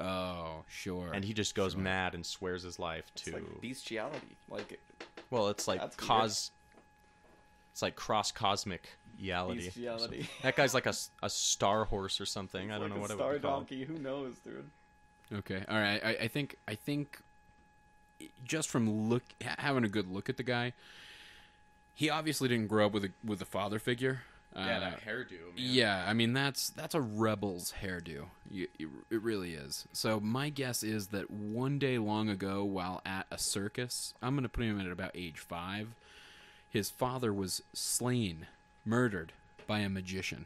Oh, sure. And he just goes mad and swears his life to. It's like bestiality. Well, it's like it's like cross-cosmic reality. Bestiality. That guy's like a star horse or something. I don't know what it would be called. Donkey. Who knows, dude? Okay. All right. I think just from having a good look at the guy, he obviously didn't grow up with a father figure. Yeah, that hairdo. Man. Yeah, I mean that's a rebel's hairdo. It really is. So my guess is that one day long ago, while at a circus, I'm going to put him at about age 5. His father was slain, murdered by a magician.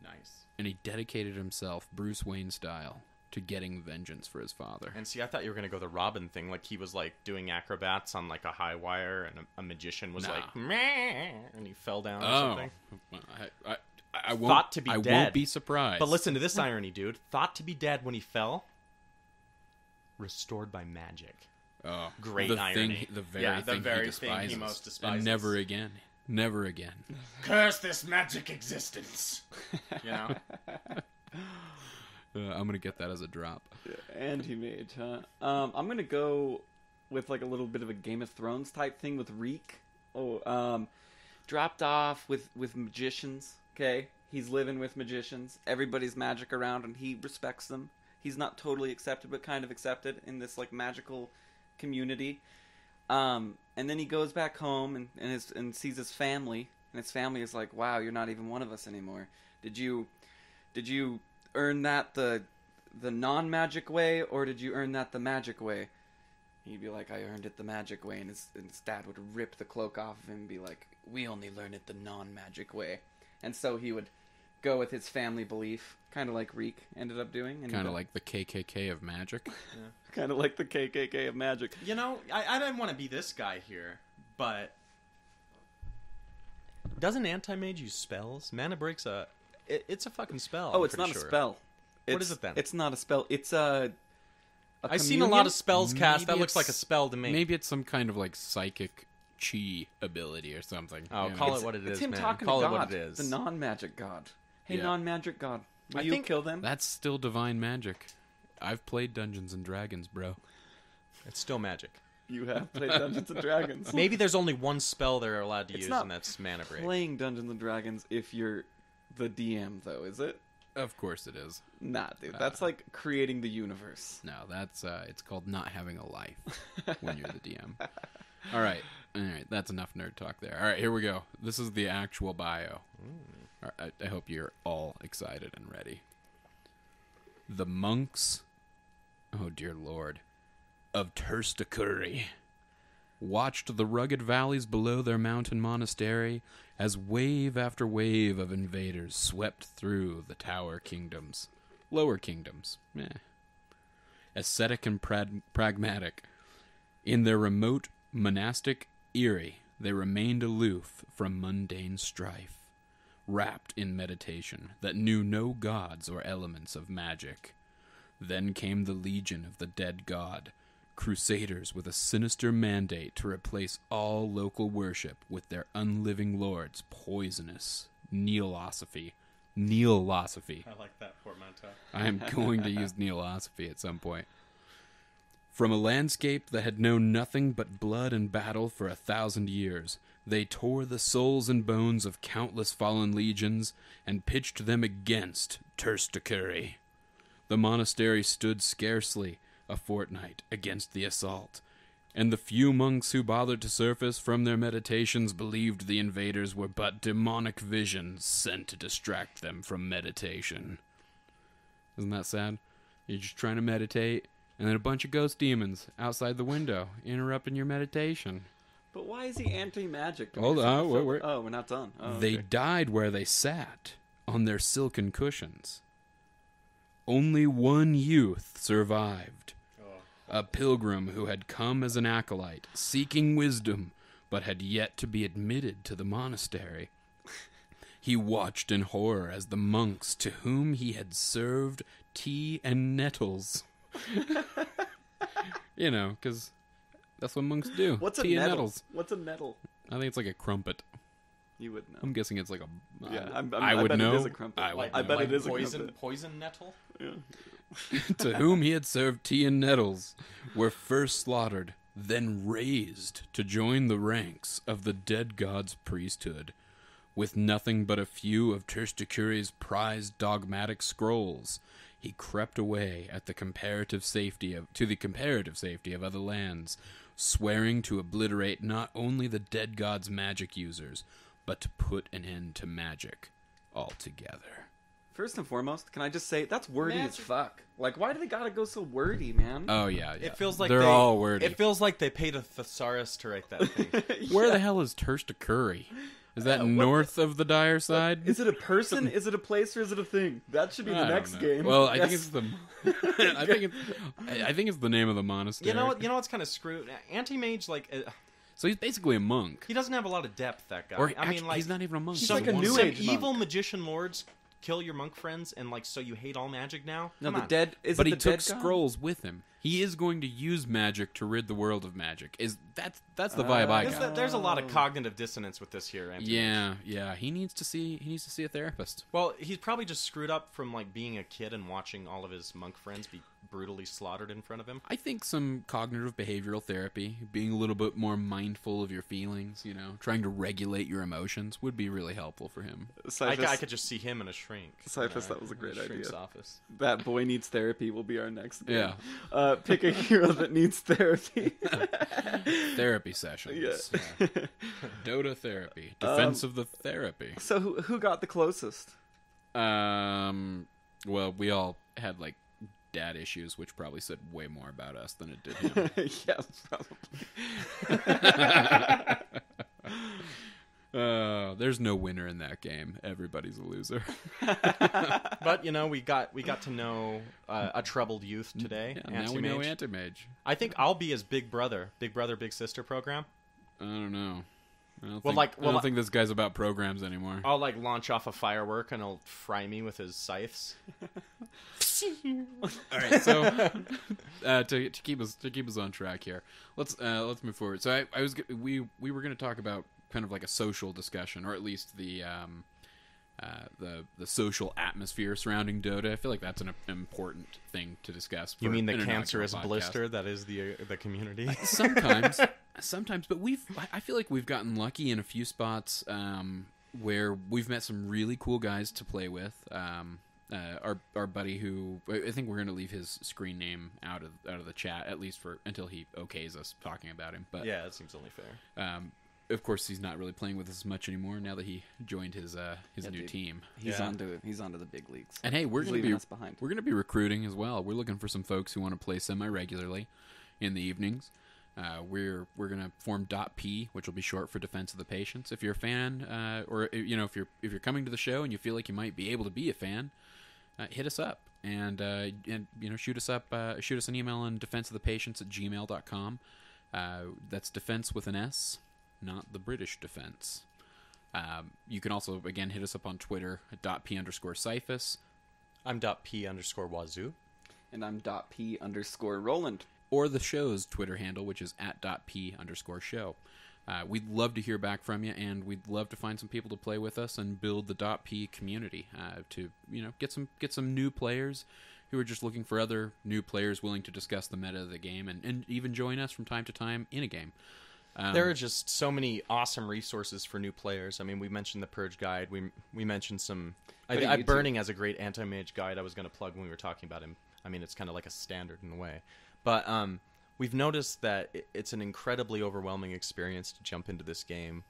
Nice. And he dedicated himself, Bruce Wayne style, to getting vengeance for his father. And see, I thought you were going to go the Robin thing. Like, he was, doing acrobats on, a high wire, and a magician was meh, and he fell down or something. I won't, thought to be I dead. won't be surprised. But listen to this irony, dude. Thought to be dead when he fell, restored by magic. Oh, great irony. The very thing he most despises. And never again. Never again. Curse this magic existence. I'm going to get that as a drop. Anti-mage, huh? I'm going to go with a little bit of a Game of Thrones type thing with Reek. Dropped off with magicians, okay? He's living with magicians. Everybody's magic around and he respects them. He's not totally accepted, but kind of accepted in this magical community. And then he goes back home and sees his family, and his family is like, "Wow, you're not even one of us anymore. Did you earn that the non-magic way, or did you earn that the magic way?" He'd be like, "I earned it the magic way," and his dad would rip the cloak off of him and be like, "We only learn it the non-magic way." And so he would go with his family belief, kind of like Reek ended up doing. Kind of like the KKK of magic. Yeah. Kind of like the KKK of magic. I don't want to be this guy here, but doesn't Anti-Mage use spells? Mana Break's it's a fucking spell. Oh, it's not a spell. What is it then? It's not a spell. It's a I've seen a lot of spells cast. That looks like a spell to me. Maybe it's some kind of psychic chi ability or something. Oh, call it what it is, It's him man. talking Call to it God, what it is. the non-magic God. Hey, Yeah. non-magic God, will I you think kill them? That's still divine magic. I've played Dungeons and Dragons, bro. It's still magic. You have played Dungeons and Dragons. Maybe there's only one spell they're allowed to It's use, not and that's Mana Break. playing Dungeons and Dragons if you're the DM, though, is it? Of course it is. Nah, dude. That's like creating the universe. No, that's it's called not having a life when you're the DM. All right, that's enough nerd talk there. All right, here we go. This is the actual bio. All right, I hope you're all excited and ready. The monks, oh dear lord, of Terstakuri watched the rugged valleys below their mountain monastery as wave after wave of invaders swept through the lower kingdoms. Ascetic and pragmatic. In their remote monastic eyrie, they remained aloof from mundane strife, wrapped in meditation that knew no gods or elements of magic. Then came the legion of the dead god, crusaders with a sinister mandate to replace all local worship with their unliving lord's poisonous neolosophy. I like that portmanteau. I am going to use neolosophy at some point. From a landscape that had known nothing but blood and battle for 1,000 years, they tore the souls and bones of countless fallen legions and pitched them against Terstakuri. The monastery stood scarcely a fortnight against the assault, and the few monks who bothered to surface from their meditations believed the invaders were but demonic visions sent to distract them from meditation. Isn't that sad? You're just trying to meditate, and then a bunch of ghost demons outside the window interrupting your meditation. But why is he anti-magic? Hold on, wait. Oh, we're not done. Oh, They okay. died where they sat, on their silken cushions. Only one youth survived. A pilgrim who had come as an acolyte, seeking wisdom, but had yet to be admitted to the monastery. He watched in horror as the monks to whom he had served tea and nettles. You know, because that's what monks do. What's a tea nettle? and nettles. What's a nettle? I think it's like a crumpet. You would know. I'm guessing it's like a... Yeah, I would bet know. It is a crumpet. I would I bet know. it is a poison, crumpet. poison nettle. Yeah. To whom he had served tea and nettles, were first slaughtered, then raised to join the ranks of the dead god's priesthood. With nothing but a few of Terstakuri's prized dogmatic scrolls, he crept away at the comparative safety of other lands, swearing to obliterate not only the dead god's magic users, but to put an end to magic altogether. First and foremost, can I just say that's wordy as Magic. fuck. Like, why do they gotta go so wordy, man? Oh yeah. It feels like they're all wordy. It feels like they paid a thesaurus to write that thing. Where the hell is Terstakuri? Is that what north of the dire side? Is it a person? Is it a place? Or is it a thing? That should be the I don't next know. game. Well, I Yes. think it's the. I think it's the name of the monastery. You know what's kind of screwed? Anti-mage, like, So he's basically a monk. he doesn't have a lot of depth. That guy. Or I mean, actually, like he's not even a monk. He's some, like a new some age evil monk. magician lords kill your monk friends, and like so you hate all magic now. No, Come the on. dead. Is But it he the took dead god? scrolls with him. He is going to use magic to rid the world of magic. That's the vibe I got. There's a lot of cognitive dissonance with this here. Anti-mage. Yeah. He needs to see a therapist. Well, he's probably just screwed up from like being a kid and watching all of his monk friends be brutally slaughtered in front of him. I think some cognitive behavioral therapy, being a little bit more mindful of your feelings, trying to regulate your emotions would be really helpful for him. Cyphus, I could just see him in a shrink. Cyphus, that was a great shrink's idea. office. That boy needs therapy will be our next game. Yeah. Pick a hero that needs therapy. Therapy sessions. Yeah. Dota therapy. Defense of the therapy. So who got the closest? Well, we all had like dad issues, which probably said way more about us than it did him. Yeah, probably. There's no winner in that game. Everybody's a loser. But we got to know a troubled youth today. Yeah, now we know Anti-mage. Anti-Mage. I think I'll be his big brother, big sister program. I don't know. I don't, Well, think, like- I well, don't think this guy's about programs anymore. I'll like launch off a firework and he'll fry me with his scythes. All right, so to keep us on track here, let's move forward. So we were going to talk about kind of like a social discussion, or at least the social atmosphere surrounding Dota. I feel like that's an important thing to discuss. You for mean the an inaugural cancerous podcast. blister that is the community? Sometimes, but I feel like we've gotten lucky in a few spots where we've met some really cool guys to play with. Our buddy, who I think we're going to leave his screen name out of the chat, at least until he okays us talking about him. But Yeah, that seems only fair. of course, he's not really playing with us as much anymore now that he joined his new dude. team. He's Yeah. onto the big leagues. And hey, we're He's going to leaving be us behind. We're going to be recruiting as well. We're looking for some folks who want to play semi-regularly in the evenings. We're going to form .p, which will be short for Defense of the Patients. If you're a fan, or if you're coming to the show and you feel like you might be able to be a fan, hit us up and shoot us an email on defenseofthepatients@gmail.com. That's defense with an S, not the British defense. You can also again hit us up on Twitter at .p_Cyphus. I'm .p_Wazoo. And I'm .p_Roland. Or the show's Twitter handle, which is at .p_show. We'd love to hear back from you, and we'd love to find some people to play with us and build the .p community to get some new players who are just looking for other new players willing to discuss the meta of the game and even join us from time to time in a game. There are just so many awesome resources for new players. I mean, we mentioned the Purge guide. We mentioned some. Burning as a great anti-mage guide I was going to plug when we were talking about him. I mean, it's kind of like a standard in a way. But we've noticed that it's an incredibly overwhelming experience to jump into this game.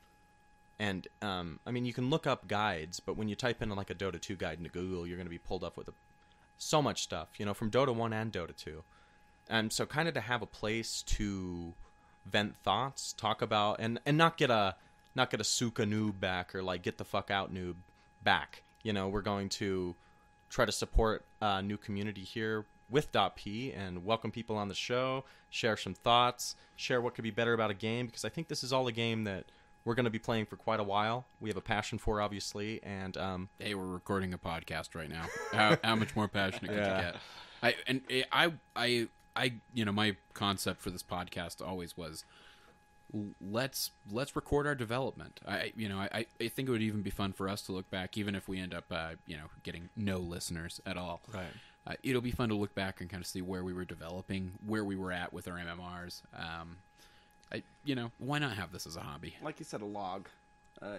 And, I mean, you can look up guides, but when you type in like a Dota 2 guide into Google, you're going to be pulled up with so much stuff, from Dota 1 and Dota 2. And so kind of to have a place to vent thoughts, talk about, and not get a Suka noob back or like get the fuck out noob back. We're going to try to support a new community here with .p and welcome people on the show, share some thoughts, share what could be better about a game, because I think this is all a game that we're going to be playing for quite a while. We have a passion for, obviously, and hey, we're recording a podcast right now. How much more passionate could you get? My concept for this podcast always was let's record our development. I think it would even be fun for us to look back, even if we end up getting no listeners at all. Right. It'll be fun to look back and kind of see where we were developing, where we were at with our MMRs. Why not have this as a hobby? Like you said, a log. Or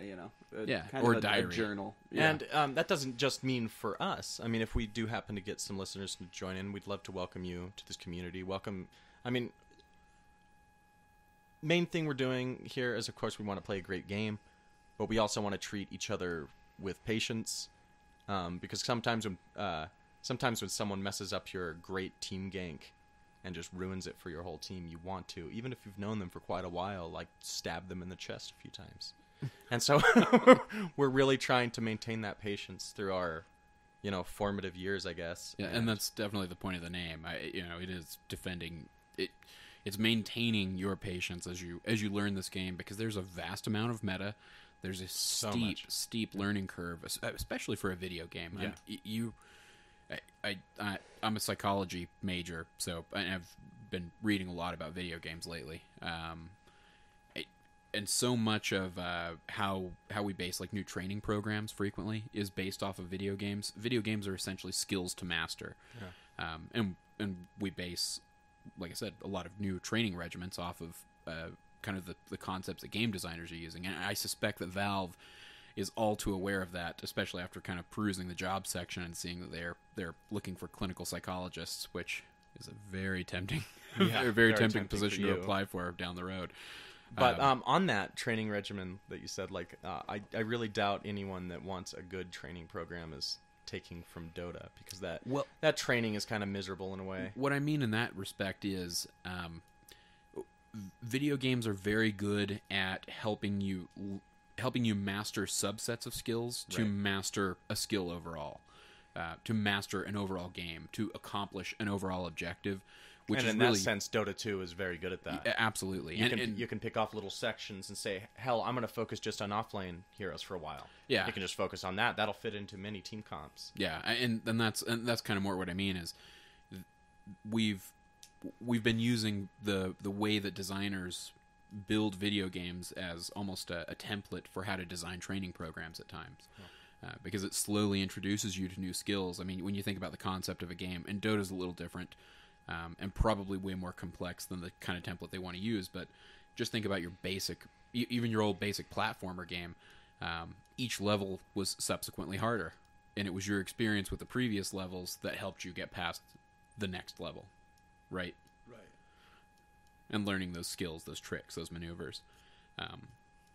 a diary, a journal. Yeah. And that doesn't just mean for us. I mean, if we do happen to get some listeners to join in, we'd love to welcome you to this community. Main thing we're doing here is, of course, we want to play a great game, but we also want to treat each other with patience, because sometimes when someone messes up your great team gank and just ruins it for your whole team, you want to, even if you've known them for quite a while, like stab them in the chest a few times. And so we're really trying to maintain that patience through our, formative years, I guess. Yeah, and that's definitely the point of the name. It is defending it. It's maintaining your patience as you learn this game, because there's a vast amount of meta. There's a steep learning curve, especially for a video game. Yeah. I'm a psychology major, so I've been reading a lot about video games lately. And so much of how we base like new training programs frequently is based off of video games. Video games are essentially skills to master, and we base, like I said, a lot of new training regiments off of kind of the concepts that game designers are using. And I suspect that Valve is all too aware of that, especially after kind of perusing the job section and seeing that they're looking for clinical psychologists, which is a very tempting, very tempting position to apply for down the road. But on that training regimen that you said, I really doubt anyone that wants a good training program is taking from Dota, because that training is kind of miserable in a way. What I mean in that respect is video games are very good at helping you master subsets of skills to master a skill overall, to master an overall game, to accomplish an overall objective. Which and is in really, that sense, Dota 2 is very good at that. Absolutely. You can pick off little sections and say, hell, I'm going to focus just on offlane heroes for a while. Yeah. You can just focus on that. That'll fit into many team comps. Yeah, and that's kind of more what I mean is we've been using the way that designers build video games as almost a template for how to design training programs at times. Because it slowly introduces you to new skills. I mean, when you think about the concept of a game, and Dota's a little different, and probably way more complex than the kind of template they want to use, but just think about your basic, even your old basic platformer game. Each level was subsequently harder, and it was your experience with the previous levels that helped you get past the next level, right? Right. And learning those skills, those tricks, those maneuvers.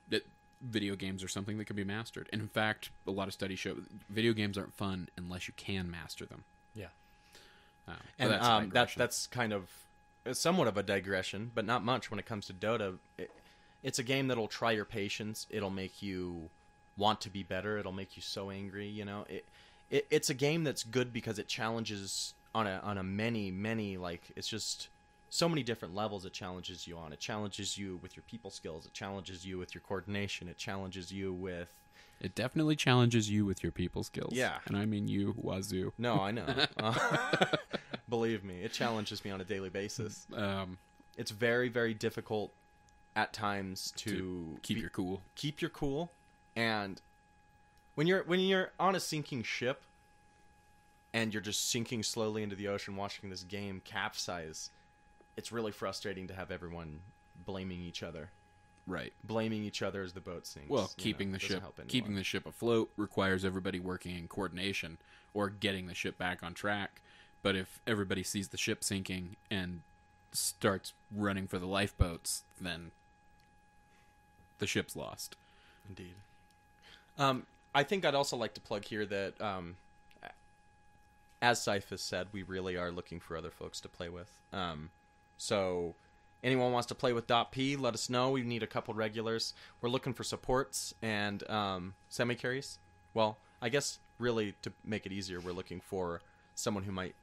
That video games are something that can be mastered. And in fact, a lot of studies show video games aren't fun unless you can master them. Yeah. And that's kind of somewhat of a digression, but not much when it comes to Dota. It's a game that'll try your patience. It'll make you want to be better. It'll make you so angry. You know, it's a game that's good because it challenges on a many like, it's just so many different levels. It challenges you on. It challenges you with your people skills. It challenges you with your coordination. It challenges you with. It definitely challenges you with your people skills. Yeah. And I mean you, Wazoo. No, I know. Believe me, it challenges me on a daily basis. It's very, very difficult at times to keep your cool. Keep your cool, and when you're on a sinking ship, and you're just sinking slowly into the ocean, watching this game capsize, it's really frustrating to have everyone blaming each other. Right. Blaming each other as the boat sinks. Well, keeping the ship afloat requires everybody working in coordination or getting the ship back on track. But if everybody sees the ship sinking and starts running for the lifeboats, then the ship's lost. Indeed. I think I'd also like to plug here that, as Cyphus said, we really are looking for other folks to play with. So anyone wants to play with .p, let us know. We need a couple regulars. We're looking for supports and semi-carries. Well, I guess really to make it easier, we're looking for someone who might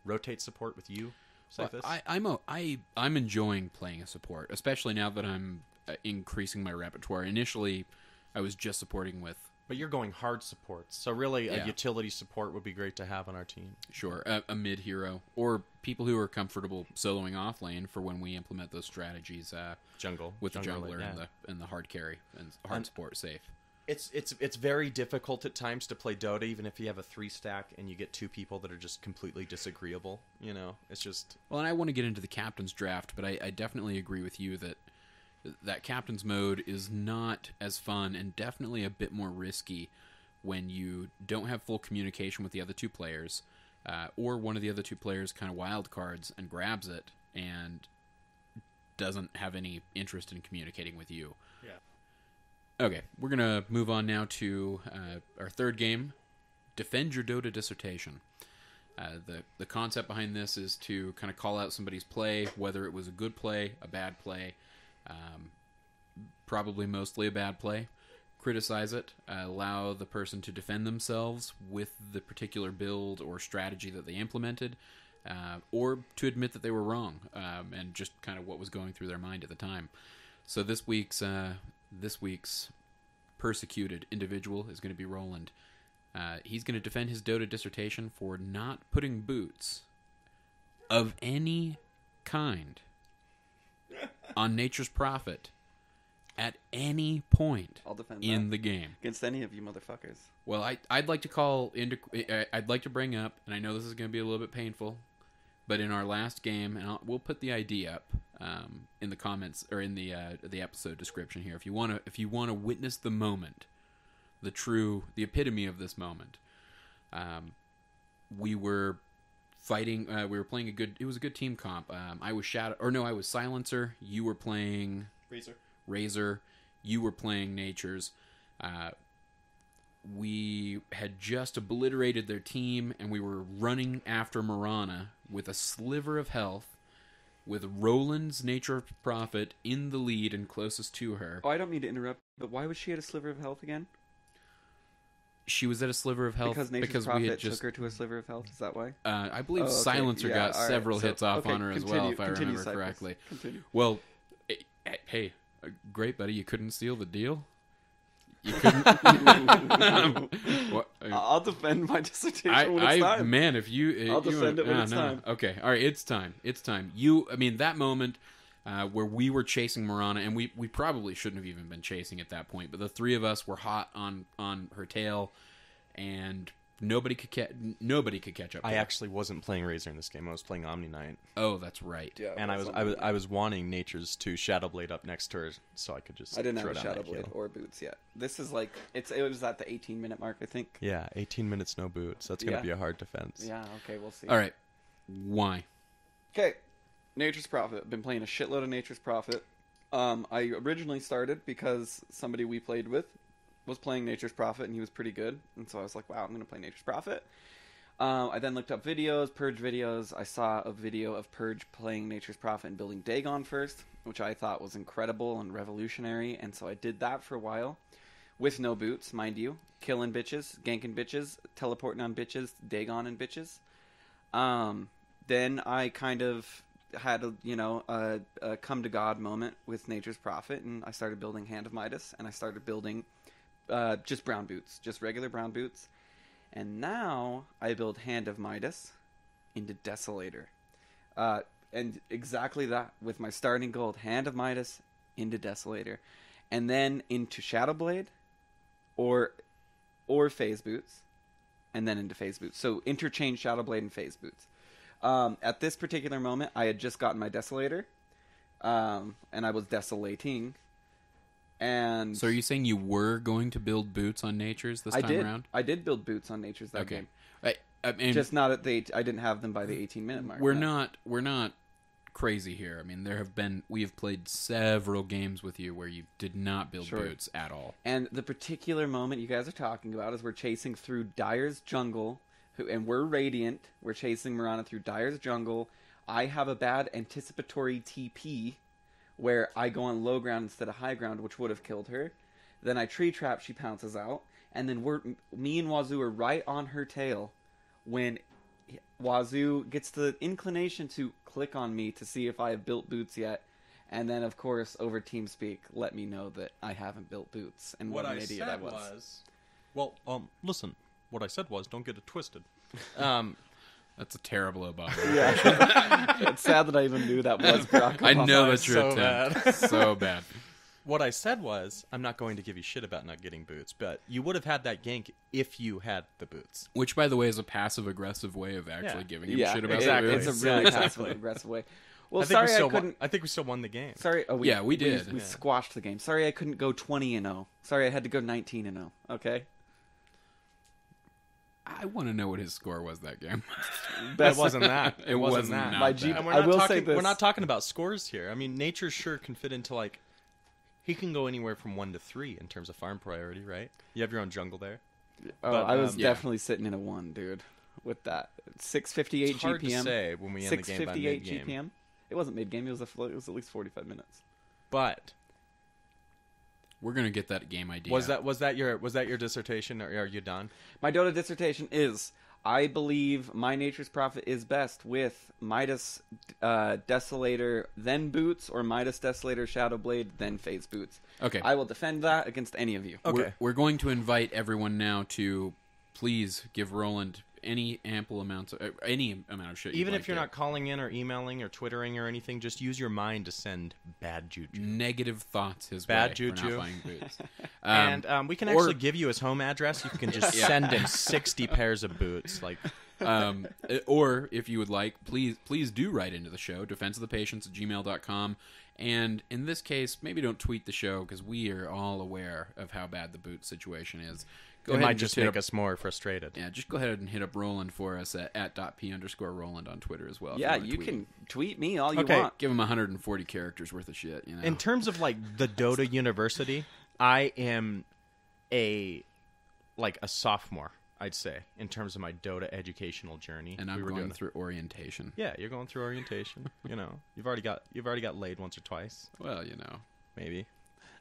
rotate support with you, Cyphus. Well, I'm enjoying playing a support, especially now that I'm increasing my repertoire. Initially, I was just supporting with. But you're going hard supports, so really a utility support would be great to have on our team. Sure, a mid hero or people who are comfortable soloing off lane for when we implement those strategies. Jungle with the jungler yeah. and the hard carry and hard support safe. It's very difficult at times to play Dota, even if you have a 3-stack and you get 2 people that are just completely disagreeable. You know, it's just. Well, and I want to get into the captain's draft, but I definitely agree with you that captain's mode is not as fun and definitely a bit more risky when you don't have full communication with the other 2 players, or one of the other 2 players kind of wild cards and grabs it and doesn't have any interest in communicating with you. Yeah. Okay, we're going to move on now to our third game, Defend Your DotA Dissertation. The concept behind this is to kind of call out somebody's play, whether it was a good play, a bad play, probably mostly a bad play, criticize it, allow the person to defend themselves with the particular build or strategy that they implemented, or to admit that they were wrong, and just kind of what was going through their mind at the time. So this week's persecuted individual is going to be Roland. He's going to defend his DotA dissertation for not putting boots of any kind on Nature's Prophet at any point I'll defend in the game against any of you motherfuckers. Well, I'd like to bring up, and I know this is going to be a little bit painful, but in our last game, and we'll put the ID up in the comments or in the episode description here. If you want to witness the moment, the epitome of this moment, we were fighting. We were playing it was a good team comp. I was I was Silencer. You were playing Razor. You were playing Nature's. We had just obliterated their team, and we were running after Mirana with a sliver of health, with Roland's Nature Prophet in the lead and closest to her. Oh, I don't mean to interrupt, but why was she at a sliver of health again? She was at a sliver of health because Prophet took her to a sliver of health. Is that why? I believe Silencer got several hits off on her as well, if I remember correctly. Continue. Well, hey, great buddy, you couldn't seal the deal? You couldn't. I'll defend my dissertation when it's time. Man, if you, I'll defend it when it's time. Okay, all right, it's time. That moment where we were chasing Mirana, and we probably shouldn't have even been chasing at that point, but the three of us were hot on her tail, and nobody could catch up. I actually wasn't playing Razor in this game. I was playing Omni Knight. Oh, that's right. Yeah, and I was wanting Nature's to Shadowblade up next to her, so I could just. I didn't have a throw down Shadowblade or boots yet. This is like it was at the 18-minute mark, I think. Yeah, 18 minutes no boots. That's gonna be a hard defense. Yeah. Okay, we'll see. All right. Why? Okay, Nature's Prophet. I've been playing a shitload of Nature's Prophet. I originally started because somebody we played with was playing Nature's Prophet, and he was pretty good. And so I was like, wow, I'm going to play Nature's Prophet. I then looked up videos, Purge videos. I saw a video of Purge playing Nature's Prophet and building Dagon first, which I thought was incredible and revolutionary, and so I did that for a while. With no boots, mind you. Killing bitches, ganking bitches, teleporting on bitches, Dagon and bitches. Then I kind of had a come to God moment with Nature's Prophet, and I started building Hand of Midas, and I started building just brown boots, just regular brown boots. And now I build Hand of Midas into Desolator. And exactly that, with my starting gold, Hand of Midas into Desolator. And then into Shadowblade or Phase Boots. And then into Phase Boots. So interchange Shadowblade and Phase Boots. At this particular moment, I had just gotten my Desolator. And I was desolating. And so are you saying you were going to build boots on Nature's this time around? I did build boots on Nature's that game. I mean, just not at the. I didn't have them by the 18-minute mark. We're not crazy here. I mean, we have played several games with you where you did not build boots at all. And the particular moment you guys are talking about is we're chasing through Dyer's jungle, and we're Radiant. We're chasing Mirana through Dyer's jungle. I have a bad anticipatory TP where I go on low ground instead of high ground, which would have killed her. Then I tree trap, she pounces out, and then me and Wazoo are right on her tail when Wazoo gets the inclination to click on me to see if I have built boots yet, and then of course over TeamSpeak let me know that I haven't built boots, and what an idiot I was. Listen, what I said was, don't get it twisted. That's a terrible Obama. Yeah. It's sad that I even knew that was Barack Obama. I know that's your so attempt. bad. So bad. What I said was, I'm not going to give you shit about not getting boots, but you would have had that gank if you had the boots. Which, by the way, is a passive-aggressive way of actually giving him shit about exactly. the boots. It's a really passive-aggressive way. Well, sorry I couldn't... I think we still won the game. Sorry. Oh, we did. We squashed the game. Sorry I couldn't go 20-0. Sorry I had to go 19-0. Okay? I want to know what his score was that game. It wasn't that. It wasn't that. My bad. G- And I will say this. we're not talking about scores here. I mean, Nature sure can fit into, like... He can go anywhere from 1 to 3 in terms of farm priority, right? You have your own jungle there. Oh, But, I was yeah. definitely sitting in a 1, dude, with that. 6:58 It's hard GPM. to say when we end the game by 6:58 mid-game. GPM. It wasn't mid-game. It was at least 45 minutes. But We're gonna get that game idea. was that your dissertation, or are you done? My DotA dissertation is, I believe my Nature's Prophet is best with Midas Desolator, then Boots, or Midas Desolator, Shadowblade, then Phase Boots. Okay. I will defend that against any of you. Okay. We're going to invite everyone now to please give Roland any amount of shit. Even if you're not calling in or emailing or twittering or anything, just use your mind to send bad juju. negative thoughts his Bad way juju. for not buying boots. And we can actually give you his home address. You can just Yeah. send him 60 pairs of boots. Like, or if you would like, please do write into the show, defenseofthepatients@gmail.com. And in this case, maybe don't tweet the show because we are all aware of how bad the boot situation is. Go it ahead might and just hit make up, us more frustrated. Yeah, just go ahead and hit up Roland for us at @p_Roland on Twitter as well. if Yeah, wanna you tweet can him. tweet me all you Okay. want. Give him 140 characters worth of shit. You know? In terms of like the Dota University, I am a sophomore, I'd say, in terms of my Dota educational journey. and I'm We were going doing- through orientation. Yeah, you're going through orientation. You know, you've already got laid once or twice, Well, you know. maybe.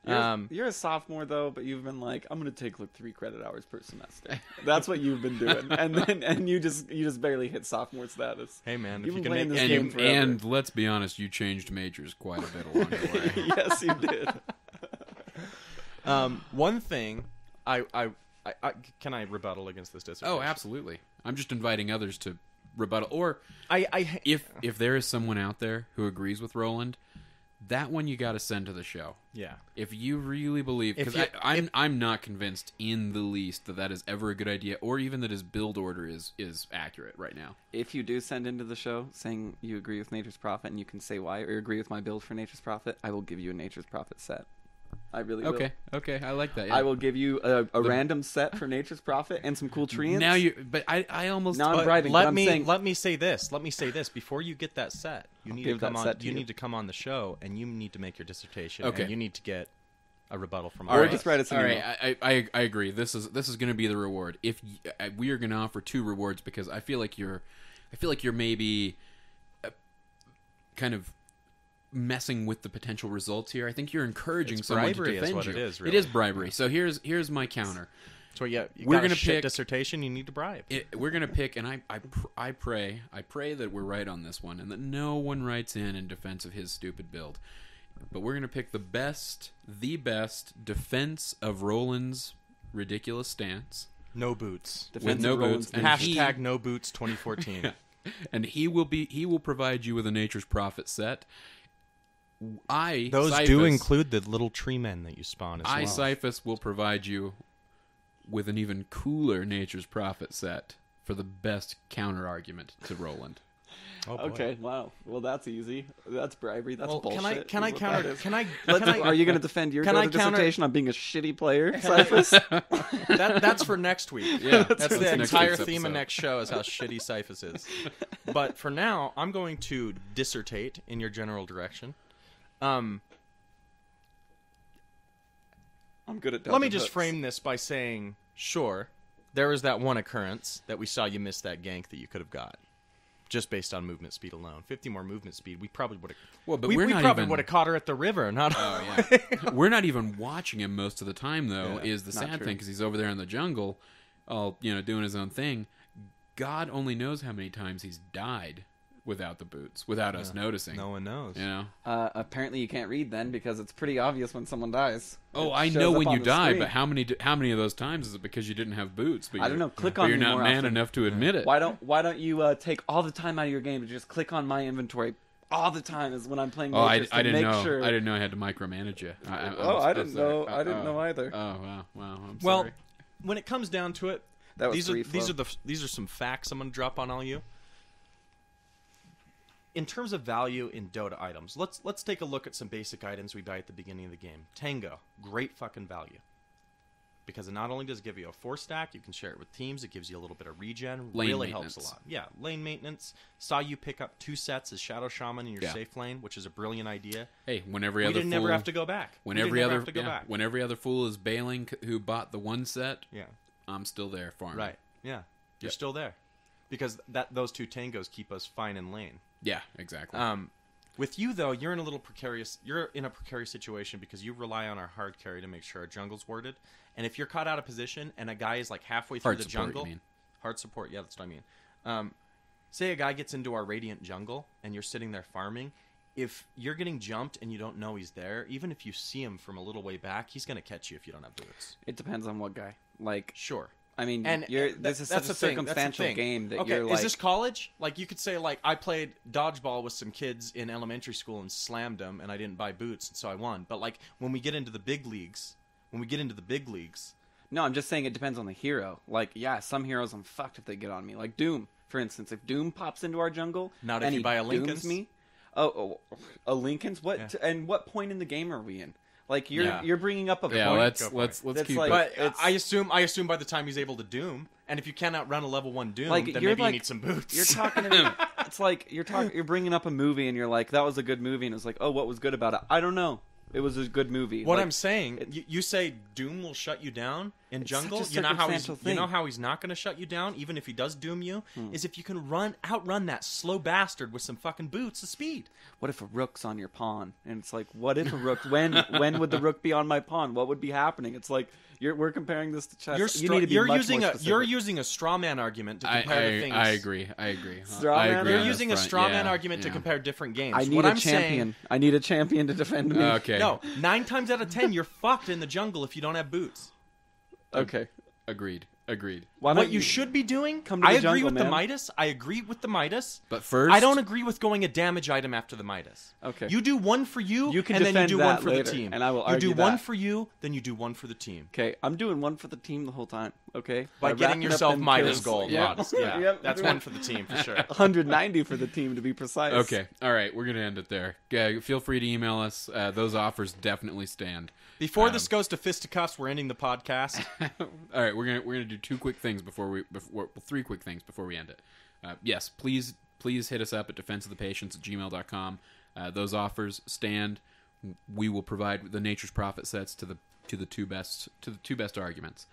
You're a sophomore though, but you've been like, I'm going to take 3 credit hours per semester. That's what you've been doing, and you just barely hit sophomore status. Hey man, if You've you been can playing make this game forever. And let's be honest, you changed majors quite a bit along the way. Yes, you did. one thing, I can I rebuttal against this dissertation? Oh, absolutely. I'm just inviting others to rebuttal. Or I if there is someone out there who agrees with Roland, that one you got to send to the show. yeah. If you really believe, because I'm not convinced in the least that is ever a good idea, or even that his build order is accurate right now. If you do send into the show saying you agree with Nature's Prophet and you can say why, or agree with my build for Nature's Prophet, I will give you a Nature's Prophet set. I really will. Okay, I like that. Yeah. I will give you a random set for Nature's Prophet and some cool treants. Now but I almost Now I'm But bribing. but I'm saying, let me say this. Before you get that set, you need to give that come on. set to You you. need to come on the show, and you need to make your dissertation. Okay. And you need to get a rebuttal from Or us. just write us an All email. right, I agree. This is going to be the reward. If we are going to offer 2 rewards because I feel like you're maybe kind of messing with the potential results here. I think you're encouraging It's someone bribery to is defend what you. it is, It really. is bribery. So here's my counter. So yeah, you We're got a gonna shit pick- dissertation. You need to bribe. We're gonna pick, and I pray that we're right on this one, and that no one writes in defense of his stupid build. But we're gonna pick the best defense of Roland's ridiculous stance. No boots. Defense no of Roland's boots, and defense. Hashtag no boots 2014. And he will provide you with a Nature's Prophet set. Those Cyphus, do include the little tree men that you spawn as well. Cyphus will provide you with an even cooler Nature's Prophet set for the best counter argument to Roland. Oh, boy. Okay, wow. Well, that's easy. That's bribery. That's Well, bullshit. can I is what counter? that is. Can I? Are you going to defend your can I DotA counter- dissertation on being a shitty player, Cyphus? That's for next week. Yeah, That's the next entire week's theme episode. of next show is how shitty Cyphus is. But for now, I'm going to dissertate in your general direction. I'm good at Let me dodging just hooks. frame this by saying, sure, there was that one occurrence that we saw you miss that gank that you could have got. Just based on movement speed alone. 50 more movement speed, we probably would have... Well, but we we're not probably even. would have caught her at the river. Not Oh yeah, we're not even watching him most of the time though. Yeah, is the not sad true. thing because he's over there in the jungle, all doing his own thing. God only knows how many times he's died without the boots, without us noticing. No one knows. You know. Apparently you can't read then because it's pretty obvious when someone dies. Oh, It I shows know up when on you the die, screen. but how many of those times is it because you didn't have boots? But I don't you're- know. Click but on you're me not more man often. enough to admit it. Why don't you take all the time out of your game to just click on my inventory all the time is when I'm playing Oh, Matrix I to didn't make know. sure. I didn't know I had to micromanage you. I didn't know. I didn't know either. Oh wow. I'm Well, sorry. when it comes down to it, That was these are some facts I'm going to drop on all you. In terms of value in Dota items, let's take a look at some basic items we buy at the beginning of the game. Tango, great fucking value. Because it not only does it give you a 4-stack, you can share it with teams, it gives you a little bit of regen, Lane really helps maintenance. a lot. Yeah, lane maintenance. Saw you pick up 2 sets as Shadow Shaman in your Yeah. safe lane, which is a brilliant idea. Hey, when every We other didn't fool, never have to go back. when We didn't every never other have to go back. when every other fool is bailing who bought the one set, Yeah. I'm still there farming. Right. Yeah. You're Yep. still there. Because those 2 tangos keep us fine in lane. Yeah, exactly. With you though, you're in a precarious situation because you rely on our hard carry to make sure our jungle's warded. And if you're caught out of position and a guy is like halfway through Hard the support, jungle, you mean. hard support, yeah, that's what I mean. Say a guy gets into our radiant jungle and you're sitting there farming. If you're getting jumped and you don't know he's there, even if you see him from a little way back, he's going to catch you if you don't have boots. It depends on what guy. Like, Sure. I mean, And this is that's such the a thing, that's the circumstantial thing. game that okay, you're like. is this college? Like, you could say, like, I played dodgeball with some kids in elementary school and slammed them, and I didn't buy boots, and so I won. But, like, when we get into the big leagues, No, I'm just saying it depends on the hero. Like, yeah, some heroes I'm fucked if they get on me. Like Doom, for instance. If Doom pops into our jungle, Not and if you he buy a dooms Lincoln's. me. Oh, a Lincoln's. What? Yeah. And what point in the game are we in? Like, you're Yeah. you're bringing up a yeah, point. let's Go for let's That's keep like- it. but I assume by the time he's able to Doom, and if you can't outrun a level 1 Doom, Like, then you're maybe you like- need some boots. You're talking to me. It's like you're bringing up a movie and you're like, that was a good movie, and it's like, oh, what was good about it? I don't know. It was a good movie. What Like, I'm saying, you say Doom will shut you down in It's jungle. such a You know how he's circumstantial not going to shut you down, even if he does Doom you, is if you can outrun that slow bastard with some fucking boots of speed. what if a rook's on your pawn? And it's like, what if a rook? When would the rook be on my pawn? What would be happening? It's like we're comparing this to chess. You need to be much more specific. You're using a straw man argument to compare the things. I agree. Straw I man? agree You're on this using a front. straw Yeah, man argument to yeah. compare different games. I need what a I'm champion. I need a champion to defend me. Okay. No, 9 times out of 10, you're fucked in the jungle if you don't have boots. Okay. Agreed. Why What don't you should be doing, come to I the agree jungle, with the man. Midas. I agree with the Midas. But first, I don't agree with going a damage item after the Midas. Okay. You do one for you, You can and then you defend do one that for later, the team. and I will You argue do one that. for you, then you do one for the team. Okay, I'm doing one for the team the whole time. Okay, By getting racking up yourself them Midas kills. gold. Yeah, Modest, yeah. Yep. That's one for the team for sure. 190 for the team to be precise. Okay. All right. We're gonna end it there. Feel free to email us. Those offers definitely stand. Before this goes to fisticuffs, we're ending the podcast. All right. We're gonna do 3 quick things before we end it. Yes. Please hit us up at defenseofthepatients@gmail.com. Those offers stand. we will provide the nature's profit sets to the two best arguments.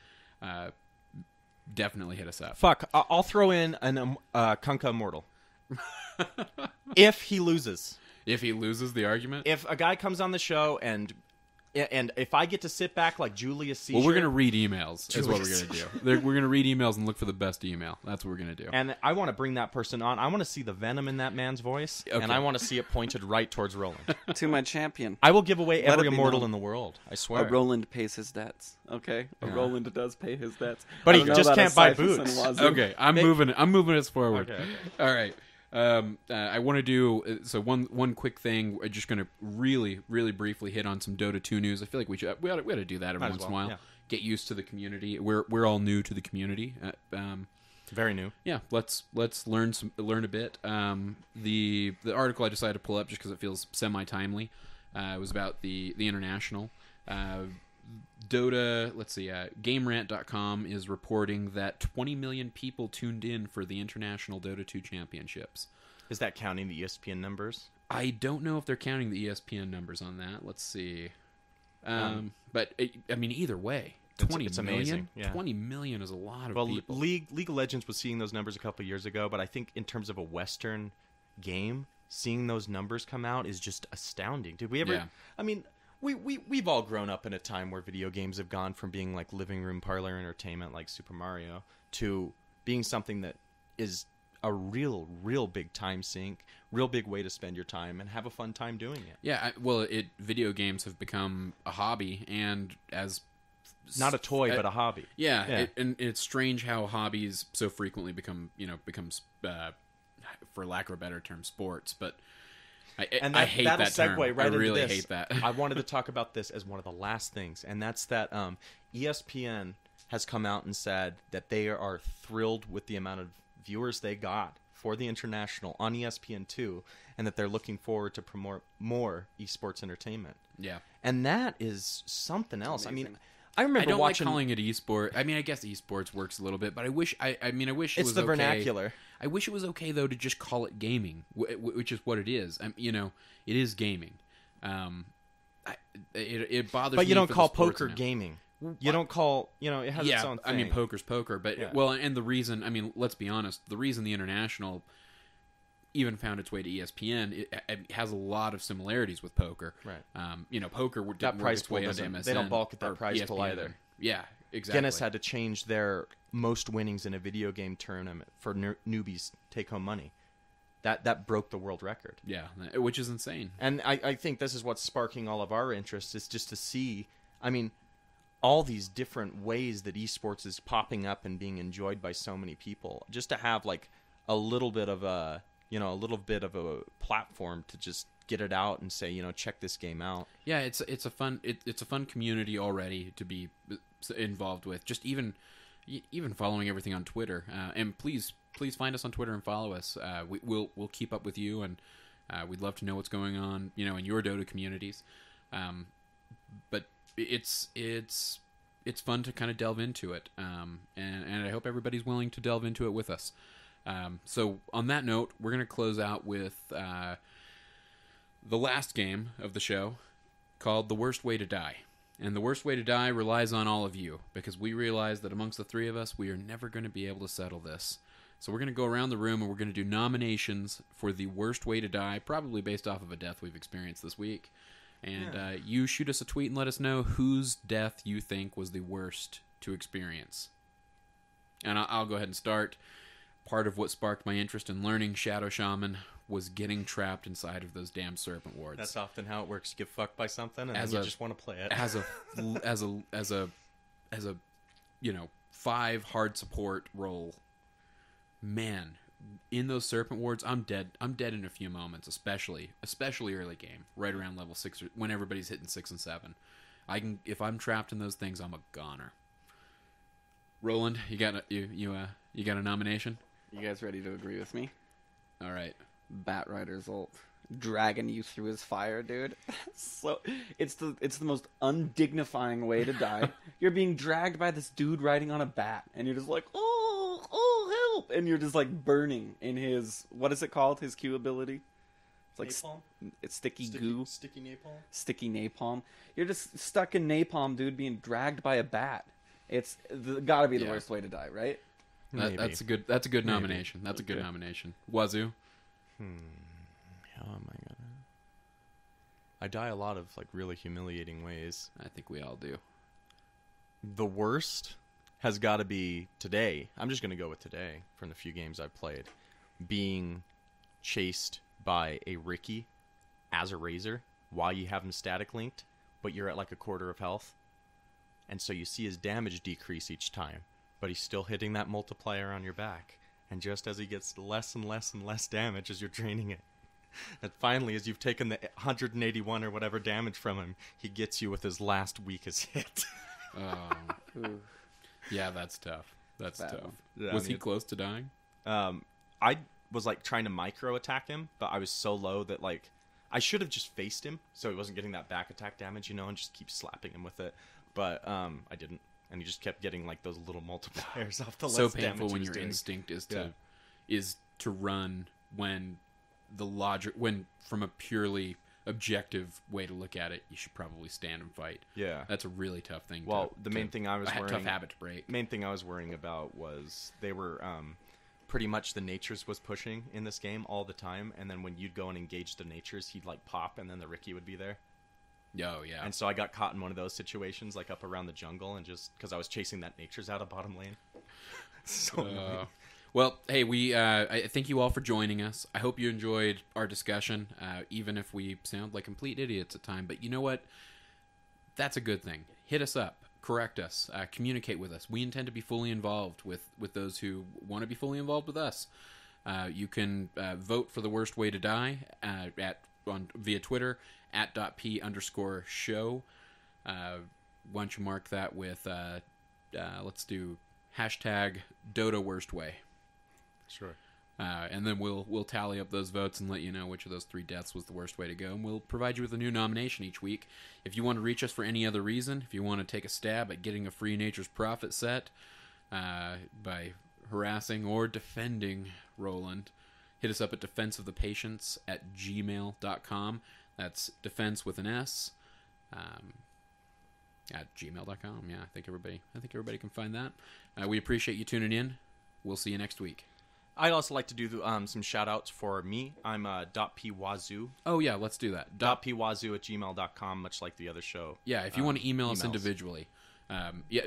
Definitely hit us up. Fuck, I'll throw in an Kunkka Immortal. If he loses. If he loses the argument? If a guy comes on the show and if I get to sit back like Julius Caesar... Well, we're going to read emails is what we're going to do. We're going to read emails and look for the best email. That's what we're going to do. And I want to bring that person on. I want to see the venom in that man's voice, and I want to see it pointed right towards Roland. To my champion. I will give away Let every it be immortal known. in the world. I swear. A Roland pays his debts. Okay? A Roland does pay his debts. But I he don't know just about can't a buy Cyphus boots. and Wazoo. Okay, I'm moving us forward. Okay. All right. I want to do one quick thing. We're just going to really briefly hit on some Dota 2 news. I feel like we ought to do that every once in a while. Yeah. Get used to the community. We're all new to the community. Very new. Yeah, let's learn a bit. The article I decided to pull up just because it feels semi-timely. It was about the international. Dota, let's see, GameRant.com is reporting that 20 million people tuned in for the International Dota 2 Championships. Is that counting the ESPN numbers? I don't know if they're counting the ESPN numbers on that. Let's see. But, either way, 20 it's million? amazing. Yeah. 20 million is a lot of Well, people. League of Legends was seeing those numbers a couple of years ago, but I think in terms of a Western game, seeing those numbers come out is just astounding. Did we ever... Yeah. I mean... We've all grown up in a time where video games have gone from being like living room parlor entertainment like Super Mario to being something that is a real big time sink, real big way to spend your time and have a fun time doing it. Yeah, video games have become a hobby and as... Not a toy, but a hobby. Yeah. And it's strange how hobbies so frequently becomes, for lack of a better term, sports, but... I hate that term. Segue right I really into this. hate that. I wanted to talk about this as one of the last things, and that's that ESPN has come out and said that they are thrilled with the amount of viewers they got for the international on ESPN2, and that they're looking forward to promote more esports entertainment. Yeah. And that is something else. Amazing. I mean, I remember I don't watching... like calling it esport. I mean, I guess esports works a little bit, but I wish it It's was the okay. vernacular. I wish it was okay though to just call it gaming, which is what it is. It is gaming. It bothers me. But you don't for the call sports poker now. gaming. You don't call... it has its own thing. I mean, poker's poker, but and the reason, let's be honest, the reason the international even found its way to ESPN, it has a lot of similarities with poker. Right. Poker That didn't work prize its way pool onto doesn't... MSN. They don't balk at that or prize pool ESPN. either. Yeah, exactly. Guinness had to change their most winnings in a video game tournament for newbies take-home money. That broke the world record. Yeah, which is insane. And I think this is what's sparking all of our interest, is just to see, all these different ways that esports is popping up and being enjoyed by so many people. Just to have like a little bit of a platform to just get it out and say, check this game out. Yeah, it's a fun community already to be involved with. Just even following everything on Twitter, and please find us on Twitter and follow us. We'll keep up with you, and we'd love to know what's going on, in your Dota communities. But it's fun to kind of delve into it, and I hope everybody's willing to delve into it with us. So on that note, we're going to close out with the last game of the show, called The Worst Way to Die. And The Worst Way to Die relies on all of you, because we realize that amongst the three of us, we are never going to be able to settle this. So we're going to go around the room and we're going to do nominations for the worst way to die, probably based off of a death we've experienced this week. And you shoot us a tweet and let us know whose death you think was the worst to experience. And I'll go ahead and start. Part of what sparked my interest in learning Shadow Shaman was getting trapped inside of those damn serpent wards. That's often how it works. You get fucked by something, and then you just want to play it. As a 5 hard support role, man, in those serpent wards, I'm dead. I'm dead in a few moments, especially early game, right around level 6, when everybody's hitting 6 and 7. If I'm trapped in those things, I'm a goner. Roland, you got a nomination? You guys ready to agree with me? All right. Bat Rider's ult, dragging you through his fire, dude. So it's the most undignifying way to die. You're being dragged by this dude riding on a bat, and you're just like, oh help, and you're just like burning in his, what is it called? His Q ability. It's like Napalm? it's sticky goo. Sticky napalm? Sticky napalm. You're just stuck in napalm, dude, being dragged by a bat. It's gotta be the worst way to die, right? That's a good nomination. That's a good nomination. Wazoo. How am I gonna? I die a lot of like really humiliating ways. I think we all do. The worst has got to be today. I'm just gonna go with today from the few games I've played. Being chased by a Ricky as a razor while you have him static linked, but you're at like a quarter of health. And so you see his damage decrease each time, but he's still hitting that multiplier on your back. And just as he gets less and less and less damage as you're draining it, and finally, as you've taken the 181 or whatever damage from him, he gets you with his last weakest hit. Yeah, that's tough. That's Bad tough. one. Yeah, Was he close to dying? I was like trying to micro attack him, but I was so low that like I should have just faced him so he wasn't getting that back attack damage, you know, and just keep slapping him with it. But I didn't, and he just kept getting like those little multipliers off the So less painful damage when he your was doing. instinct is to run when from a purely objective way to look at it, you should probably stand and fight. Yeah, That's a really tough thing. well, the main thing I was tough worrying habit to break. main thing I was worrying about was they were pretty much the natures was pushing in this game all the time, and then when you'd go and engage the natures, he'd like pop, and then the Ricky would be there. Oh yeah. And so I got caught in one of those situations, like up around the jungle, and just because I was chasing that natures out of bottom lane. So annoying. Well, hey, I thank you all for joining us. I hope you enjoyed our discussion, even if we sound like complete idiots at times. But you know what? That's a good thing. Hit us up, correct us, communicate with us. We intend to be fully involved with those who want to be fully involved with us. You can vote for the worst way to die via Twitter at @p_show. Why don't you mark that with let's do hashtag Dota worst way. Sure. And then we'll tally up those votes and let you know which of those 3 deaths was the worst way to go. And we'll provide you with a new nomination each week. If you want to reach us for any other reason, if you want to take a stab at getting a free Nature's Prophet set by harassing or defending Roland, hit us up at defenseofthepatients@gmail.com. That's defense with an S. At gmail.com. Yeah, I think everybody can find that. We appreciate you tuning in. We'll see you next week. I'd also like to do some shout outs for me. I'm .pwazoo. Oh yeah, let's do that. .pwazoo@gmail.com, much like the other show. Yeah, if you want to email us emails. individually.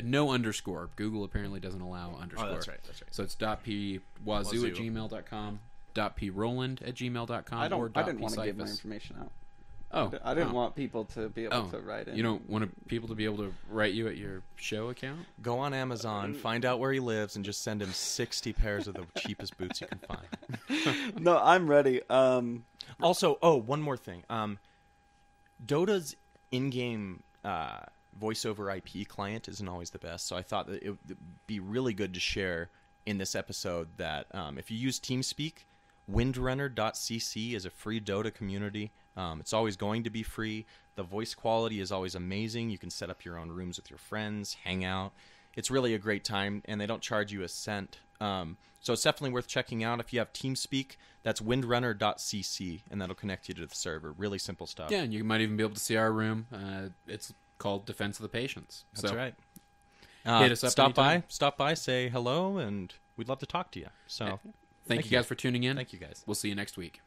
No underscore. Google apparently doesn't allow underscore. Oh, that's right. So it's .pwazoo@gmail.com, .proland@gmail.com, I or didn't want to give my .pcyphus. information out. Oh, I didn't want people to be able to write in. You don't want people to be able to write you at your show account? Go on Amazon, find out where he lives, and just send him 60 pairs of the cheapest boots you can find. No, I'm ready. Also, one more thing. Dota's in-game voice-over IP client isn't always the best, so I thought that it would be really good to share in this episode that if you use TeamSpeak, windrunner.cc is a free Dota community. It's always going to be free. The voice quality is always amazing. You can set up your own rooms with your friends, hang out. It's really a great time, and they don't charge you a cent. So it's definitely worth checking out. If you have TeamSpeak, that's windrunner.cc, and that'll connect you to the server. Really simple stuff. Yeah, and you might even be able to see our room. It's called Defense of the Patients. That's right. Hit us up Stop by, say hello, and we'd love to talk to you. So thank you guys for tuning in. Thank you guys. We'll see you next week.